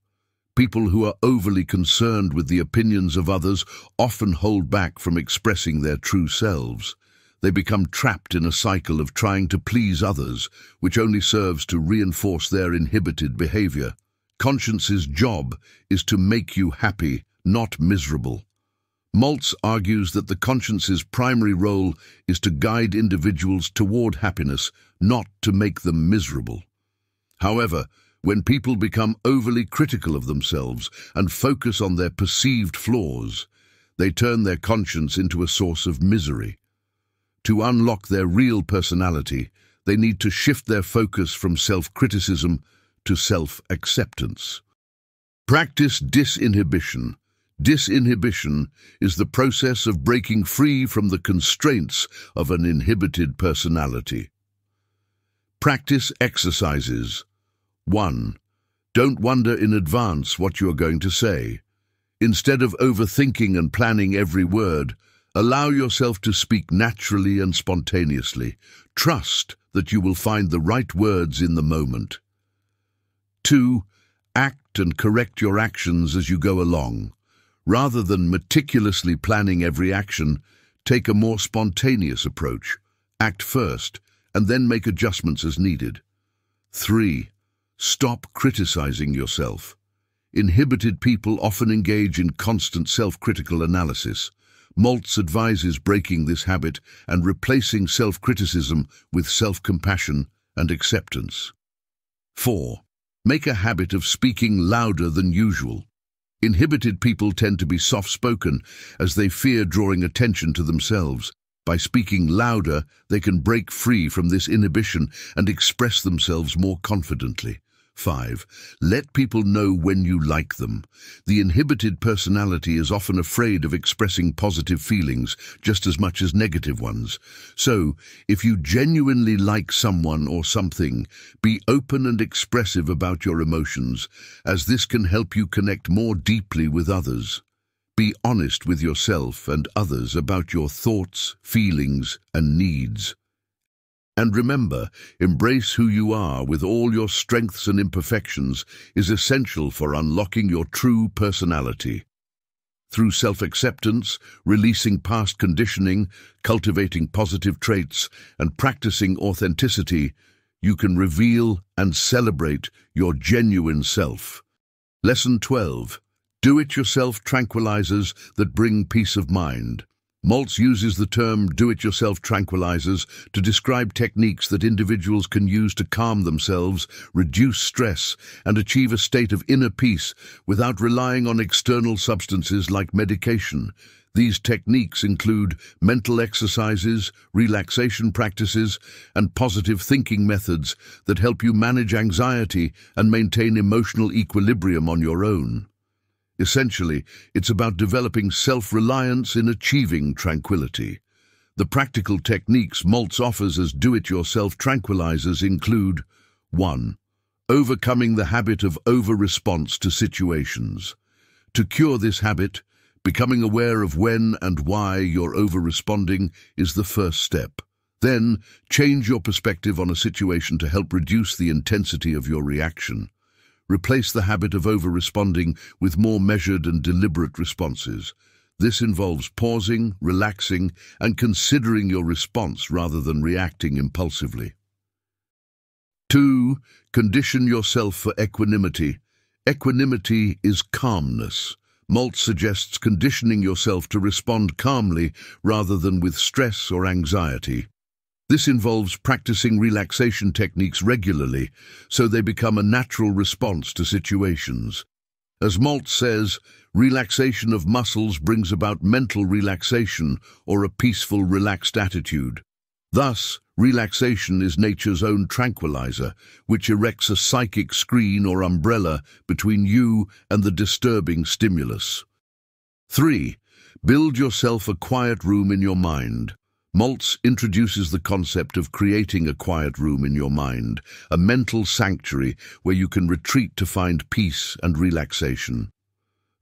People who are overly concerned with the opinions of others often hold back from expressing their true selves. They become trapped in a cycle of trying to please others, which only serves to reinforce their inhibited behavior. Conscience's job is to make you happy, not miserable. Maltz argues that the conscience's primary role is to guide individuals toward happiness, not to make them miserable. However, when people become overly critical of themselves and focus on their perceived flaws, they turn their conscience into a source of misery. To unlock their real personality, they need to shift their focus from self-criticism to self-acceptance. Practice disinhibition. Disinhibition is the process of breaking free from the constraints of an inhibited personality. Practice exercises. 1. Don't wonder in advance what you are going to say. Instead of overthinking and planning every word, allow yourself to speak naturally and spontaneously. Trust that you will find the right words in the moment. 2. Act and correct your actions as you go along. Rather than meticulously planning every action, take a more spontaneous approach. Act first, and then make adjustments as needed. 3. Stop criticizing yourself. Inhibited people often engage in constant self-critical analysis. Maltz advises breaking this habit and replacing self-criticism with self-compassion and acceptance. 4. Make a habit of speaking louder than usual. Inhibited people tend to be soft-spoken as they fear drawing attention to themselves. By speaking louder, they can break free from this inhibition and express themselves more confidently. 5. Let people know when you like them. The inhibited personality is often afraid of expressing positive feelings just as much as negative ones. So, if you genuinely like someone or something, be open and expressive about your emotions, as this can help you connect more deeply with others. Be honest with yourself and others about your thoughts, feelings, and needs. And remember, embrace who you are with all your strengths and imperfections is essential for unlocking your true personality. Through self-acceptance, releasing past conditioning, cultivating positive traits, and practicing authenticity, you can reveal and celebrate your genuine self. Lesson 12. Do-it-yourself tranquilizers that bring peace of mind. Maltz uses the term do-it-yourself tranquilizers to describe techniques that individuals can use to calm themselves, reduce stress, and achieve a state of inner peace without relying on external substances like medication. These techniques include mental exercises, relaxation practices, and positive thinking methods that help you manage anxiety and maintain emotional equilibrium on your own. Essentially, it's about developing self-reliance in achieving tranquility. The practical techniques Maltz offers as do-it-yourself tranquilizers include 1. Overcoming the habit of over-response to situations. To cure this habit, becoming aware of when and why you're over-responding is the first step. Then, change your perspective on a situation to help reduce the intensity of your reaction. Replace the habit of over-responding with more measured and deliberate responses. This involves pausing, relaxing, and considering your response rather than reacting impulsively. 2. Condition yourself for equanimity. Equanimity is calmness. Maltz suggests conditioning yourself to respond calmly rather than with stress or anxiety. This involves practicing relaxation techniques regularly so they become a natural response to situations. As Maltz says, relaxation of muscles brings about mental relaxation or a peaceful, relaxed attitude. Thus, relaxation is nature's own tranquilizer, which erects a psychic screen or umbrella between you and the disturbing stimulus. 3. Build yourself a quiet room in your mind. Maltz introduces the concept of creating a quiet room in your mind, a mental sanctuary where you can retreat to find peace and relaxation.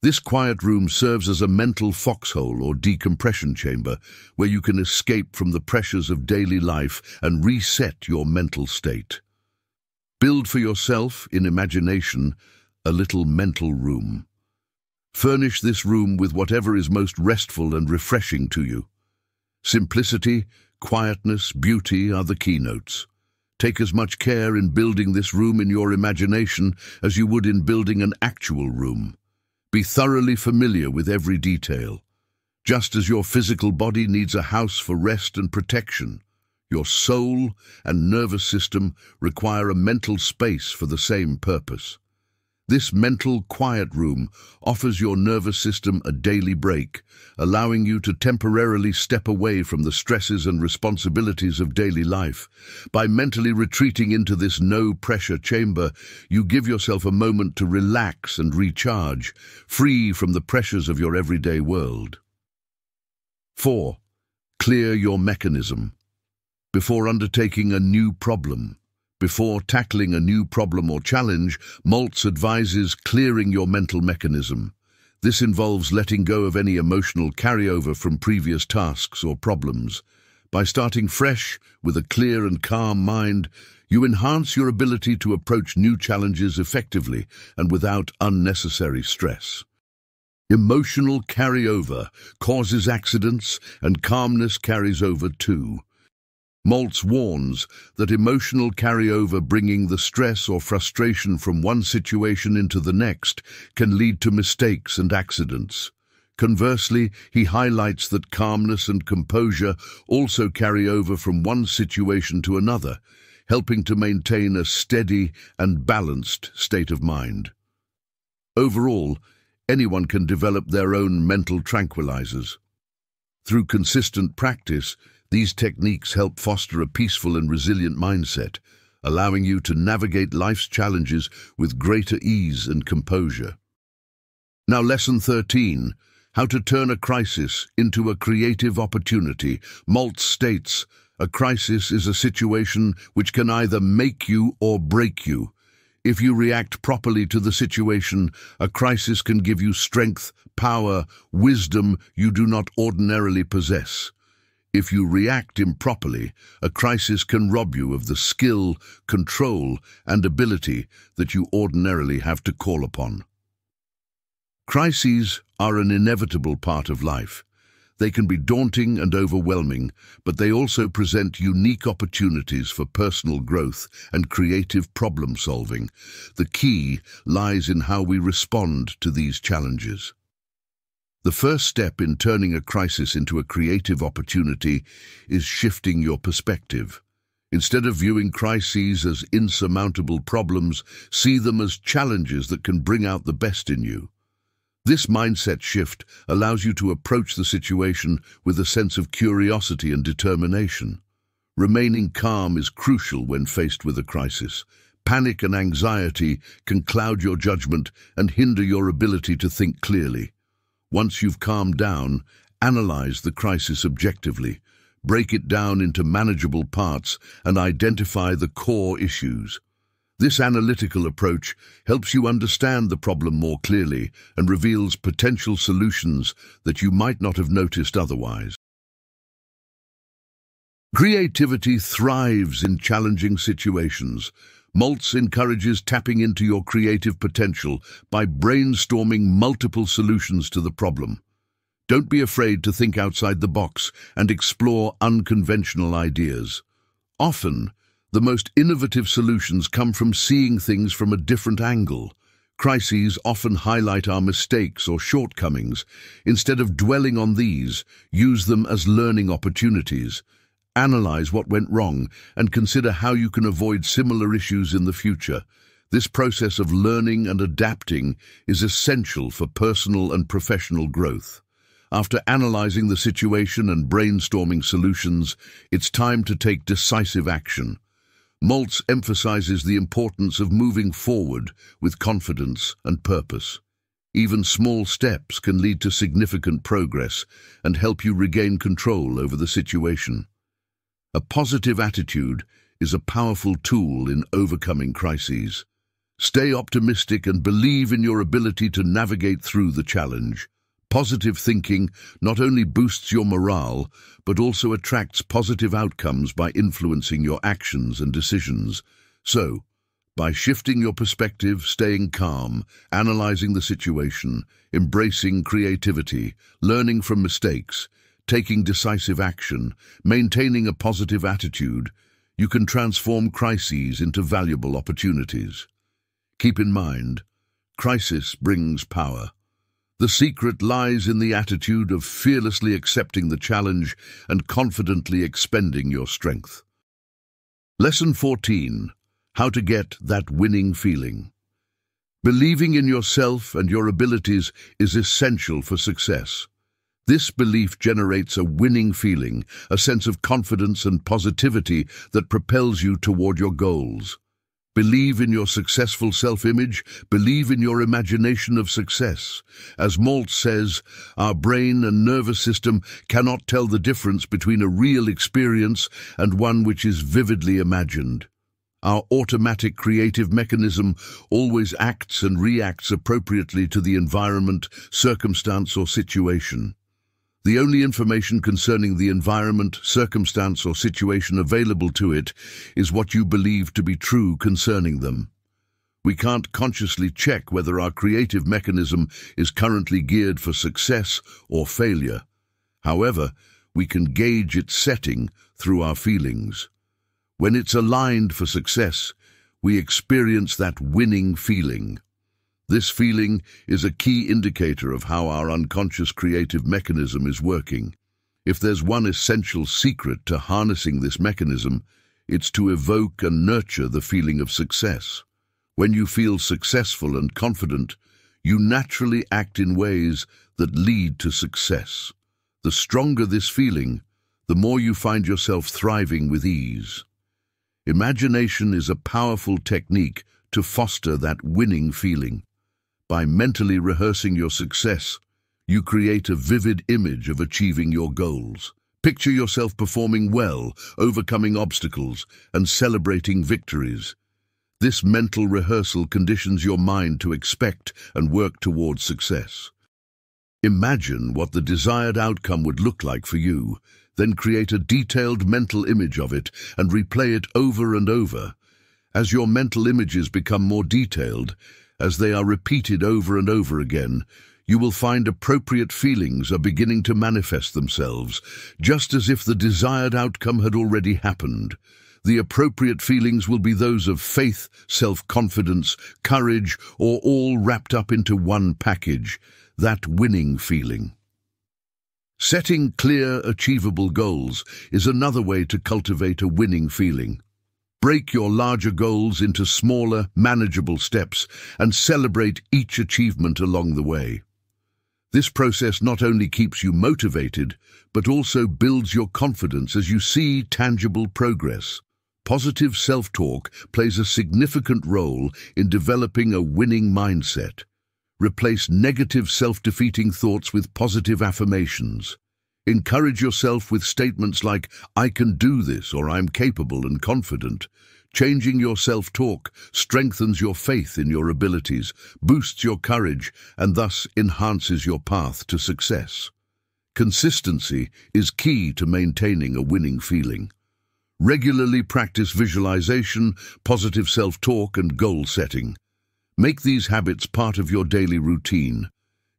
This quiet room serves as a mental foxhole or decompression chamber where you can escape from the pressures of daily life and reset your mental state. Build for yourself, in imagination, a little mental room. Furnish this room with whatever is most restful and refreshing to you. Simplicity, quietness, beauty are the keynotes. Take as much care in building this room in your imagination as you would in building an actual room. Be thoroughly familiar with every detail. Just as your physical body needs a house for rest and protection, your soul and nervous system require a mental space for the same purpose. This mental quiet room offers your nervous system a daily break, allowing you to temporarily step away from the stresses and responsibilities of daily life. By mentally retreating into this no-pressure chamber, you give yourself a moment to relax and recharge, free from the pressures of your everyday world. 4. Clear your mechanism. Before undertaking a new problem, Before tackling a new problem or challenge, Maltz advises clearing your mental mechanism. This involves letting go of any emotional carryover from previous tasks or problems. By starting fresh, with a clear and calm mind, you enhance your ability to approach new challenges effectively and without unnecessary stress. Emotional carryover causes accidents, and calmness carries over too. Maltz warns that emotional carryover, bringing the stress or frustration from one situation into the next, can lead to mistakes and accidents. Conversely, he highlights that calmness and composure also carry over from one situation to another, helping to maintain a steady and balanced state of mind. Overall, anyone can develop their own mental tranquilizers. Through consistent practice, these techniques help foster a peaceful and resilient mindset, allowing you to navigate life's challenges with greater ease and composure. Now, Lesson 13, How to Turn a Crisis into a Creative Opportunity. Maltz states, a crisis is a situation which can either make you or break you. If you react properly to the situation, a crisis can give you strength, power, wisdom you do not ordinarily possess. If you react improperly, a crisis can rob you of the skill, control, and ability that you ordinarily have to call upon. Crises are an inevitable part of life. They can be daunting and overwhelming, but they also present unique opportunities for personal growth and creative problem-solving. The key lies in how we respond to these challenges. The first step in turning a crisis into a creative opportunity is shifting your perspective. Instead of viewing crises as insurmountable problems, see them as challenges that can bring out the best in you. This mindset shift allows you to approach the situation with a sense of curiosity and determination. Remaining calm is crucial when faced with a crisis. Panic and anxiety can cloud your judgment and hinder your ability to think clearly. Once you've calmed down, analyze the crisis objectively, break it down into manageable parts, and identify the core issues. This analytical approach helps you understand the problem more clearly and reveals potential solutions that you might not have noticed otherwise. Creativity thrives in challenging situations. Maltz encourages tapping into your creative potential by brainstorming multiple solutions to the problem. Don't be afraid to think outside the box and explore unconventional ideas. Often, the most innovative solutions come from seeing things from a different angle. Crises often highlight our mistakes or shortcomings. Instead of dwelling on these, use them as learning opportunities. Analyze what went wrong and consider how you can avoid similar issues in the future. This process of learning and adapting is essential for personal and professional growth. After analyzing the situation and brainstorming solutions, it's time to take decisive action. Maltz emphasizes the importance of moving forward with confidence and purpose. Even small steps can lead to significant progress and help you regain control over the situation. A positive attitude is a powerful tool in overcoming crises. Stay optimistic and believe in your ability to navigate through the challenge. Positive thinking not only boosts your morale, but also attracts positive outcomes by influencing your actions and decisions. So, By shifting your perspective, staying calm, analyzing the situation, embracing creativity, learning from mistakes, taking decisive action, maintaining a positive attitude, you can transform crises into valuable opportunities. Keep in mind, crisis brings power. The secret lies in the attitude of fearlessly accepting the challenge and confidently expending your strength. Lesson 14. How to get that winning feeling. Believing in yourself and your abilities is essential for success. This belief generates a winning feeling, a sense of confidence and positivity that propels you toward your goals. Believe in your successful self-image, believe in your imagination of success. As Maltz says, our brain and nervous system cannot tell the difference between a real experience and one which is vividly imagined. Our automatic creative mechanism always acts and reacts appropriately to the environment, circumstance, or situation. The only information concerning the environment, circumstance, or situation available to it is what you believe to be true concerning them. We can't consciously check whether our creative mechanism is currently geared for success or failure. However, we can gauge its setting through our feelings. When it's aligned for success, we experience that winning feeling. This feeling is a key indicator of how our unconscious creative mechanism is working. If there's one essential secret to harnessing this mechanism, it's to evoke and nurture the feeling of success. When you feel successful and confident, you naturally act in ways that lead to success. The stronger this feeling, the more you find yourself thriving with ease. Imagination is a powerful technique to foster that winning feeling. By mentally rehearsing your success, you create a vivid image of achieving your goals. Picture yourself performing well, overcoming obstacles, and celebrating victories. This mental rehearsal conditions your mind to expect and work towards success. Imagine what the desired outcome would look like for you, then create a detailed mental image of it and replay it over and over. As your mental images become more detailed, as they are repeated over and over again, you will find appropriate feelings are beginning to manifest themselves, just as if the desired outcome had already happened. The appropriate feelings will be those of faith, self-confidence, courage, or all wrapped up into one package, that winning feeling. Setting clear, achievable goals is another way to cultivate a winning feeling. Break your larger goals into smaller, manageable steps and celebrate each achievement along the way. This process not only keeps you motivated, but also builds your confidence as you see tangible progress. Positive self-talk plays a significant role in developing a winning mindset. Replace negative self-defeating thoughts with positive affirmations. Encourage yourself with statements like, "I can do this," or "I'm capable and confident." Changing your self-talk strengthens your faith in your abilities, boosts your courage, and thus enhances your path to success. Consistency is key to maintaining a winning feeling. Regularly practice visualization, positive self-talk, and goal setting. Make these habits part of your daily routine.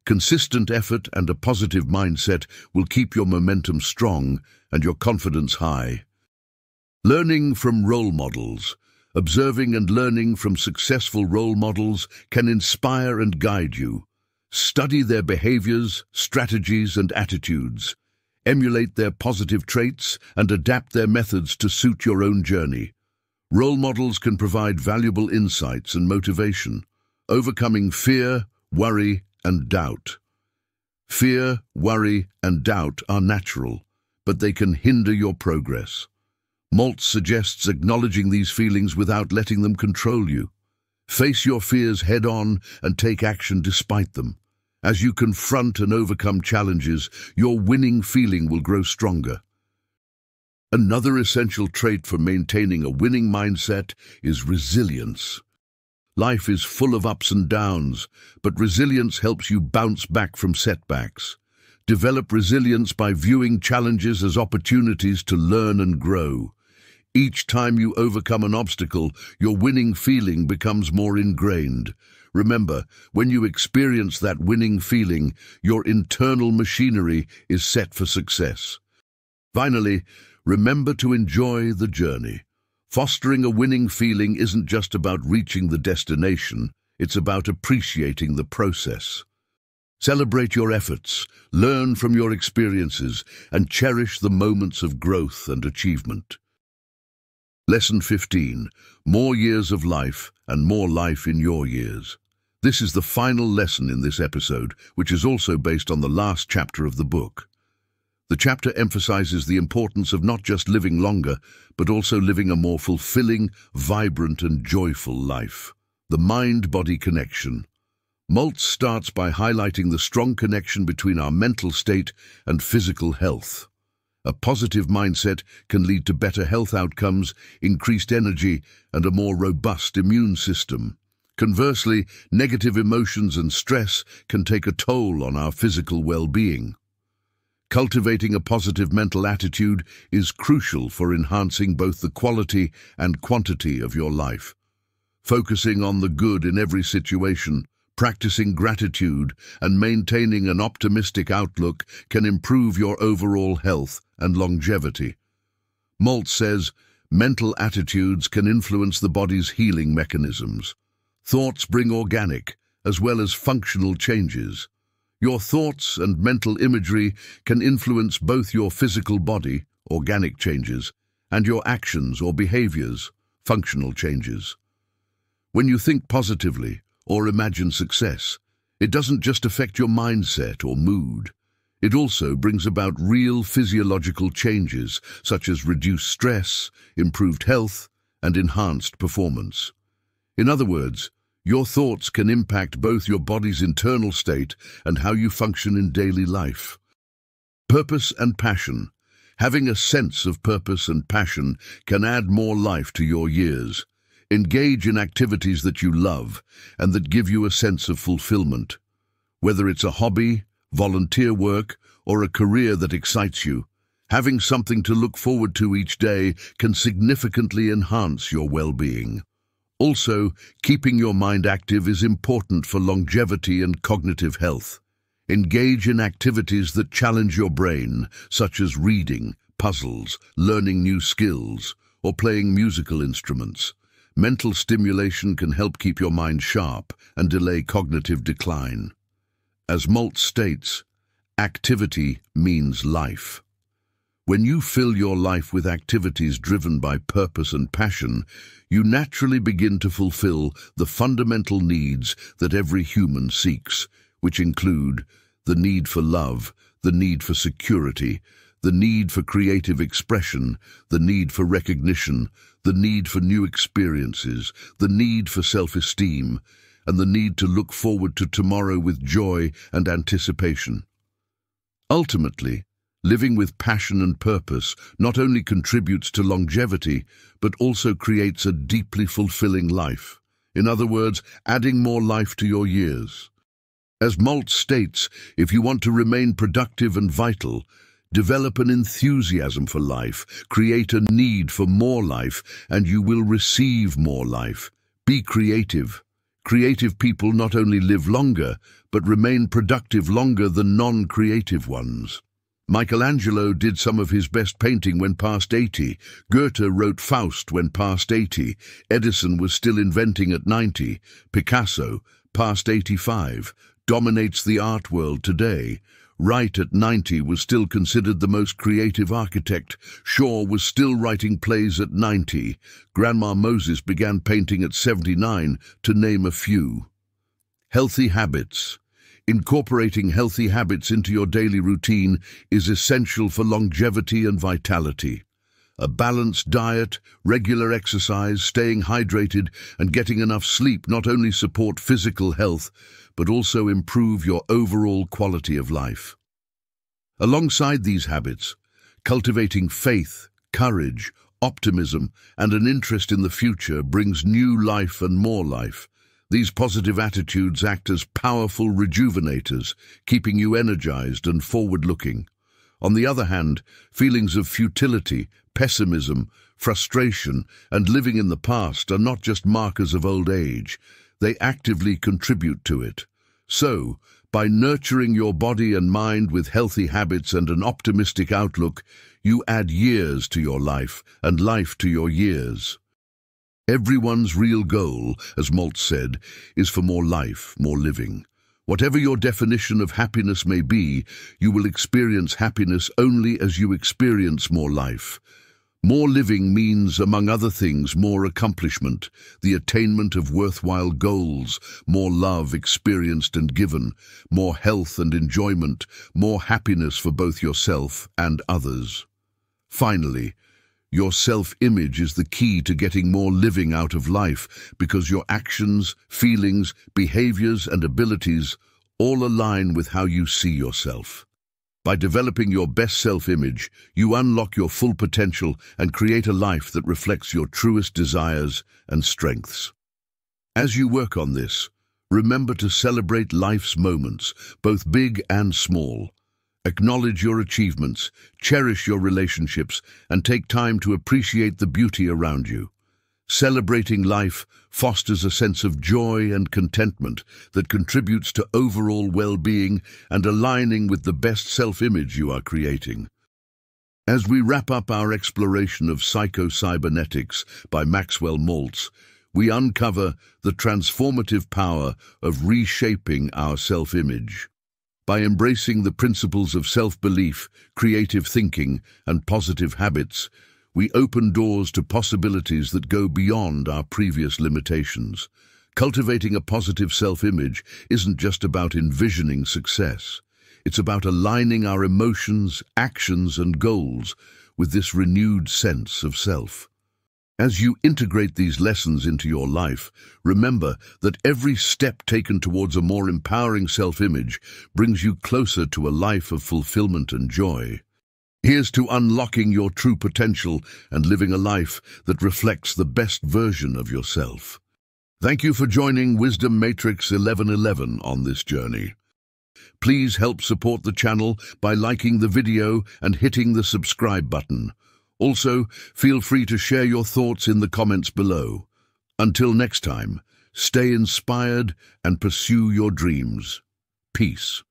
Consistent effort and a positive mindset will keep your momentum strong and your confidence high. Learning from role models. Observing and learning from successful role models can inspire and guide you. Study their behaviors, strategies, and attitudes. Emulate their positive traits and adapt their methods to suit your own journey. Role models can provide valuable insights and motivation, overcoming fear, worry, and doubt. Fear, worry, and doubt are natural, but they can hinder your progress. Maltz suggests acknowledging these feelings without letting them control you. Face your fears head-on and take action despite them. As you confront and overcome challenges, your winning feeling will grow stronger. Another essential trait for maintaining a winning mindset is resilience. Life is full of ups and downs, but resilience helps you bounce back from setbacks. Develop resilience by viewing challenges as opportunities to learn and grow. Each time you overcome an obstacle, your winning feeling becomes more ingrained. Remember, when you experience that winning feeling, your internal machinery is set for success. Finally, remember to enjoy the journey. Fostering a winning feeling isn't just about reaching the destination, it's about appreciating the process. Celebrate your efforts, learn from your experiences, and cherish the moments of growth and achievement. Lesson 15. More years of life and more life in your years. This is the final lesson in this episode, which is also based on the last chapter of the book. The chapter emphasizes the importance of not just living longer, but also living a more fulfilling, vibrant, and joyful life. The mind-body connection. Maltz starts by highlighting the strong connection between our mental state and physical health. A positive mindset can lead to better health outcomes, increased energy, and a more robust immune system. Conversely, negative emotions and stress can take a toll on our physical well-being. Cultivating a positive mental attitude is crucial for enhancing both the quality and quantity of your life. Focusing on the good in every situation, practicing gratitude, and maintaining an optimistic outlook can improve your overall health and longevity. Maltz says, mental attitudes can influence the body's healing mechanisms. Thoughts bring organic, as well as functional changes. Your thoughts and mental imagery can influence both your physical body, organic changes, and your actions or behaviors, functional changes. When you think positively or imagine success, it doesn't just affect your mindset or mood. It also brings about real physiological changes, such as reduced stress, improved health, and enhanced performance. In other words, your thoughts can impact both your body's internal state and how you function in daily life. Purpose and passion. Having a sense of purpose and passion can add more life to your years. Engage in activities that you love and that give you a sense of fulfillment. Whether it's a hobby, volunteer work, or a career that excites you, having something to look forward to each day can significantly enhance your well-being. Also, keeping your mind active is important for longevity and cognitive health. Engage in activities that challenge your brain, such as reading, puzzles, learning new skills, or playing musical instruments. Mental stimulation can help keep your mind sharp and delay cognitive decline. As Maltz states, activity means life. When you fill your life with activities driven by purpose and passion, you naturally begin to fulfill the fundamental needs that every human seeks, which include the need for love, the need for security, the need for creative expression, the need for recognition, the need for new experiences, the need for self-esteem, and the need to look forward to tomorrow with joy and anticipation. Ultimately, living with passion and purpose not only contributes to longevity, but also creates a deeply fulfilling life. In other words, adding more life to your years. As Maltz states, if you want to remain productive and vital, develop an enthusiasm for life, create a need for more life, and you will receive more life. Be creative. Creative people not only live longer, but remain productive longer than non-creative ones. Michelangelo did some of his best painting when past 80. Goethe wrote Faust when past 80. Edison was still inventing at 90. Picasso, past 85, dominates the art world today. Wright at 90 was still considered the most creative architect. Shaw was still writing plays at 90. Grandma Moses began painting at 79, to name a few. Healthy habits. Incorporating healthy habits into your daily routine is essential for longevity and vitality. A balanced diet, regular exercise, staying hydrated, and getting enough sleep not only support physical health, but also improve your overall quality of life. Alongside these habits, cultivating faith, courage, optimism, and an interest in the future brings new life and more life. These positive attitudes act as powerful rejuvenators, keeping you energized and forward-looking. On the other hand, feelings of futility, pessimism, frustration, and living in the past are not just markers of old age. They actively contribute to it. So, by nurturing your body and mind with healthy habits and an optimistic outlook, you add years to your life and life to your years. Everyone's real goal, as Maltz said, is for more life, more living. Whatever your definition of happiness may be, you will experience happiness only as you experience more life. More living means, among other things, more accomplishment, the attainment of worthwhile goals, more love experienced and given, more health and enjoyment, more happiness for both yourself and others. Finally, your self-image is the key to getting more living out of life because your actions, feelings, behaviors, and abilities all align with how you see yourself. By developing your best self-image, you unlock your full potential and create a life that reflects your truest desires and strengths. As you work on this, remember to celebrate life's moments, both big and small. Acknowledge your achievements, cherish your relationships, and take time to appreciate the beauty around you. Celebrating life fosters a sense of joy and contentment that contributes to overall well-being and aligning with the best self-image you are creating. As we wrap up our exploration of Psycho-Cybernetics by Maxwell Maltz, we uncover the transformative power of reshaping our self-image. By embracing the principles of self-belief, creative thinking, and positive habits, we open doors to possibilities that go beyond our previous limitations. Cultivating a positive self-image isn't just about envisioning success. It's about aligning our emotions, actions, and goals with this renewed sense of self. As you integrate these lessons into your life, remember that every step taken towards a more empowering self-image brings you closer to a life of fulfillment and joy. Here's to unlocking your true potential and living a life that reflects the best version of yourself. Thank you for joining Wisdom Matrix 1111 on this journey. Please help support the channel by liking the video and hitting the subscribe button. Also, feel free to share your thoughts in the comments below. Until next time, stay inspired and pursue your dreams. Peace.